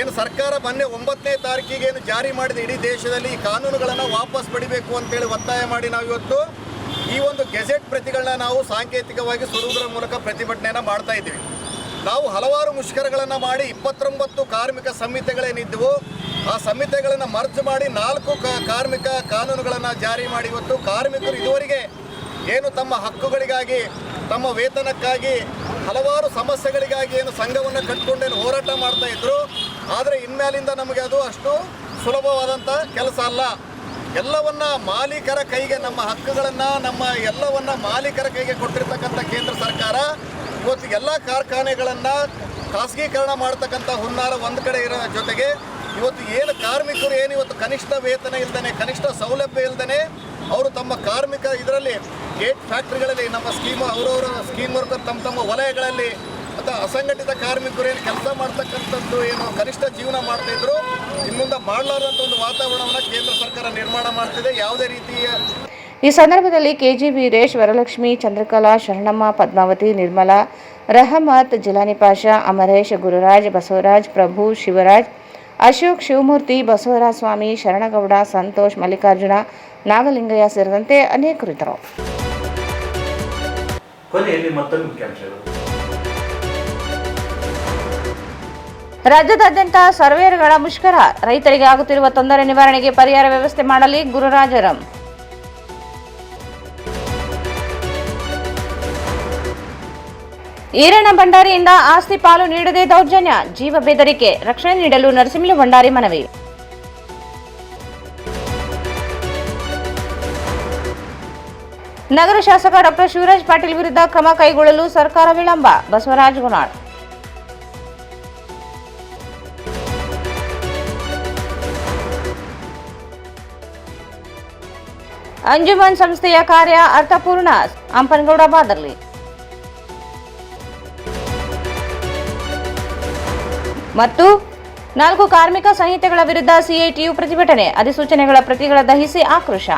ಏನು ಸರ್ಕಾರ ಮೊನ್ನೆ 9ನೇ ತಾರೀಕಿಗೆ ಏನು ಜಾರಿ ಮಾಡಿದ ಇಡೀ ದೇಶದಲ್ಲಿ ಈ ಕಾನೂನುಗಳನ್ನು ವಾಪಸ್ ಪಡಿಬೇಕು ಅಂತೇಳಿ ಒತ್ತಾಯ ಮಾಡಿ ನಾವು ಇವತ್ತು ಈ ಒಂದು ಗೆಜೆಟ್ ಪ್ರತಿಗಳನ್ನ ನಾವು ಸಾಂಕೇತಿಕವಾಗಿ ಸುಡುವುದರ ಮೂಲಕ ಪ್ರತಿಭಟನೆಯನ್ನು ಮಾಡ್ತಾ ಇದ್ದೀವಿ. ನಾವು ಹಲವಾರು ಮುಷ್ಕರಗಳನ್ನು ಮಾಡಿ 29 ಕಾರ್ಮಿಕ ಸಂಹಿತೆಗಳೇನಿದ್ದವು ಆ ಸಂಹಿತೆಗಳನ್ನು ಮರ್ಜ್ ಮಾಡಿ 4 ಕಾರ್ಮಿಕ ಕಾನೂನುಗಳನ್ನು ಜಾರಿ ಮಾಡಿ ಇವತ್ತು ಕಾರ್ಮಿಕರು ಇದುವರೆಗೆ ಏನು ತಮ್ಮ ಹಕ್ಕುಗಳಿಗಾಗಿ, ತಮ್ಮ ವೇತನಕ್ಕಾಗಿ, ಹಲವಾರು ಸಮಸ್ಯೆಗಳಿಗಾಗಿ ಏನು ಸಂಘವನ್ನು ಕಟ್ಟಿಕೊಂಡೇನು ಹೋರಾಟ ಮಾಡ್ತಾ ಇದ್ರು. ಆದರೆ ಇನ್ಮೇಲಿಂದ ನಮಗೆ ಅದು ಅಷ್ಟು ಸುಲಭವಾದಂಥ ಕೆಲಸ ಅಲ್ಲ. ಎಲ್ಲವನ್ನ ಮಾಲೀಕರ ಕೈಗೆ, ನಮ್ಮ ಹಕ್ಕುಗಳನ್ನು, ನಮ್ಮ ಎಲ್ಲವನ್ನ ಮಾಲೀಕರ ಕೈಗೆ ಕೊಟ್ಟಿರ್ತಕ್ಕಂಥ ಕೇಂದ್ರ ಸರ್ಕಾರ ಇವತ್ತು ಎಲ್ಲ ಕಾರ್ಖಾನೆಗಳನ್ನು ಖಾಸಗೀಕರಣ ಮಾಡ್ತಕ್ಕಂಥ ಹುನ್ನಾರ ಒಂದು ಕಡೆ ಇರೋ ಜೊತೆಗೆ ಇವತ್ತು ಏನು ಕಾರ್ಮಿಕರು ಏನು ಇವತ್ತು ಕನಿಷ್ಠ ವೇತನ ಇಲ್ದೇ, ಕನಿಷ್ಠ ಸೌಲಭ್ಯ ಇಲ್ದೇ ಅವರು ತಮ್ಮ ಕಾರ್ಮಿಕ ಇದರಲ್ಲಿ ಗೇಟ್ ಫ್ಯಾಕ್ಟ್ರಿಗಳಲ್ಲಿ ನಮ್ಮ ಅವರವರ ಸ್ಕೀಮ್ ವರ್ಕರ್ ತಮ್ಮ ವಲಯಗಳಲ್ಲಿ ಮತ್ತು ಅಸಂಘಟಿತ ಕಾರ್ಮಿಕರು ಏನು ಕೆಲಸ ಮಾಡ್ತಕ್ಕಂಥದ್ದು ಏನು ಕನಿಷ್ಠ ಜೀವನ ಮಾಡ್ತಾಯಿದ್ರು, ಇನ್ಮುಂದೆ ಮಾಡಲಾರ್ದಂಥ ಒಂದು ವಾತಾವರಣವನ್ನು ಕೇಂದ್ರ ಸರ್ಕಾರ ನಿರ್ಮಾಣ ಮಾಡ್ತಿದೆ. ಯಾವುದೇ ರೀತಿಯ ಈ ಸಂದರ್ಭದಲ್ಲಿ ಕೆಜಿ ವೀರೇಶ್, ವರಲಕ್ಷ್ಮಿ, ಚಂದ್ರಕಲಾ, ಶರಣಮ್ಮ, ಪದ್ಮಾವತಿ, ನಿರ್ಮಲಾ, ರಹಮತ್, ಜಿಲಾನಿ ಪಾಷಾ, ಅಮರೇಶ್, ಗುರುರಾಜ್, ಬಸವರಾಜ್, ಪ್ರಭು, ಶಿವರಾಜ್, ಅಶೋಕ್, ಶಿವಮೂರ್ತಿ, ಬಸವರಾಜ ಸ್ವಾಮಿ, ಶರಣಗೌಡ, ಸಂತೋಷ್, ಮಲ್ಲಿಕಾರ್ಜುನ, ನಾಗಲಿಂಗಯ್ಯ ಸೇರಿದಂತೆ ಅನೇಕರು ಇದ್ದರು. ರಾಜ್ಯದಾದ್ಯಂತ ಸರ್ವೇಯರ್ಗಳ ಮುಷ್ಕರ, ರೈತರಿಗೆ ಆಗುತ್ತಿರುವ ತೊಂದರೆ ನಿವಾರಣೆಗೆ ಪರಿಹಾರ ವ್ಯವಸ್ಥೆ ಮಾಡಲಿ ಗುರುರಾಜರಂ. ಈರಣ್ಣ ಭಂಡಾರಿಯಿಂದ ಆಸ್ತಿ ಪಾಲು ನೀಡದೆ ದೌರ್ಜನ್ಯ, ಜೀವ ಬೆದರಿಕೆ, ರಕ್ಷಣೆ ನೀಡಲು ನರಸಿಂಹ ಭಂಡಾರಿ ಮನವಿ. ನಗರ ಶಾಸಕ ಡಾ ಶಿವರಾಜ್ ಪಾಟೀಲ್ ವಿರುದ್ಧ ಕ್ರಮ ಕೈಗೊಳ್ಳಲು ಸರ್ಕಾರ ವಿಳಂಬ, ಬಸವರಾಜ ಗುನಾಳ್. ಅಂಜುಮನ್ ಸಂಸ್ಥೆಯ ಕಾರ್ಯ ಅರ್ಥಪೂರ್ಣ, ಅಂಪನಗೌಡ ಬಾದರ್ಲಿ. ಮತ್ತು 4 ಕಾರ್ಮಿಕ ಸಂಹಿತೆಗಳ ವಿರುದ್ಧ ಸಿಐಟಿಯು ಪ್ರತಿಭಟನೆ, ಅಧಿಸೂಚನೆಗಳ ಪ್ರತಿಗಳ ದಹಿಸಿ ಆಕ್ರೋಶ.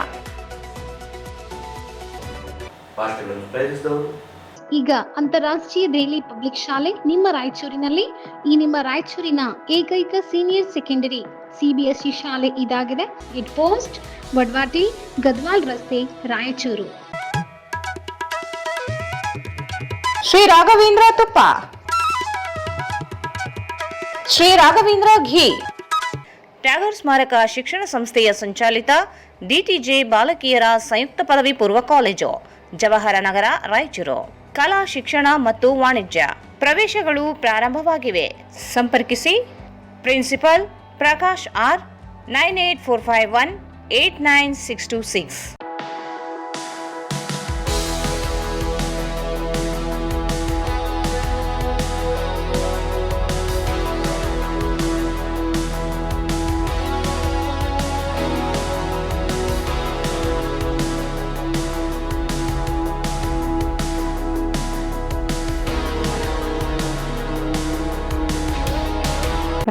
ಈಗ ಅಂತಾರಾಷ್ಟ್ರೀಯ ದೆಹಲಿ ಪಬ್ಲಿಕ್ ಶಾಲೆ ನಿಮ್ಮ ರಾಯಚೂರಿನಲ್ಲಿ. ಈ ನಿಮ್ಮ ರಾಯಚೂರಿನ ಏಕೈಕ ಸೀನಿಯರ್ ಸೆಕೆಂಡರಿ CBSE ಶಾಲೆ ಇದಾಗಿದೆ. ಹೆಡ್ ಪೋಸ್ಟ್ ವಡ್ವಾಟಿ, ಗದ್ವಾಲ್ ರಸ್ತೆ, ರಾಯಚೂರು. ಶ್ರೀ ರಾಘವೇಂದ್ರ ತುಪ್ಪ, ಶ್ರೀ ರಾಘವೇಂದ್ರ ಘೀ, ಟ್ಯಾಗೂರ್ ಸ್ಮಾರಕ ಶಿಕ್ಷಣ ಸಂಸ್ಥೆಯ ಸಂಚಾಲಿತ DTJ ಬಾಲಕಿಯರ ಸಂಯುಕ್ತ ಪದವಿ ಪೂರ್ವ ಕಾಲೇಜು, ಜವಾಹರ ನಗರ, ರಾಯಚೂರು. ಕಲಾ ಶಿಕ್ಷಣ ಮತ್ತು ವಾಣಿಜ್ಯ ಪ್ರವೇಶಗಳು ಪ್ರಾರಂಭವಾಗಿವೆ. ಸಂಪರ್ಕಿಸಿ principal Prakash R, 9845189626.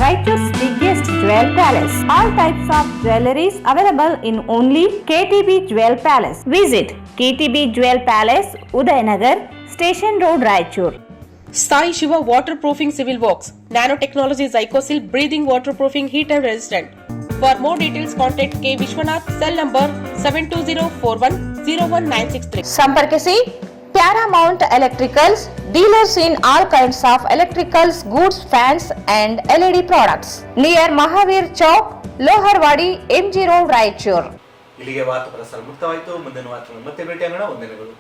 Raichur's biggest jewel palace. All types of jewelries available in only KTB Jewel Palace. Visit KTB Jewel Palace, Udayanagar, Station Road, Raichur. Sai Shiva waterproofing civil works. Nanotechnology Zycosil breathing waterproofing heat and resistant. For more details contact K Vishwanath, cell number 72041019663. ಸಂಪರ್ಕಿಸಿ Paramount Electricals, dealers in all kinds of electricals, goods, fans and LED products. Near Mahavir Chowk, Loharwadi, MG Road, Raichur. ಇಲ್ಲಿಗೆ ವಾರ್ತಾ ಪ್ರಸಾರ ಮುಕ್ತವಾಯಿತು. ಮುಂದಿನ ವಾರ್ತೆ ಮತ್ತೆ ಭೇಟಿಯಾಗೋಣ. ವಂದನೆಗಳು.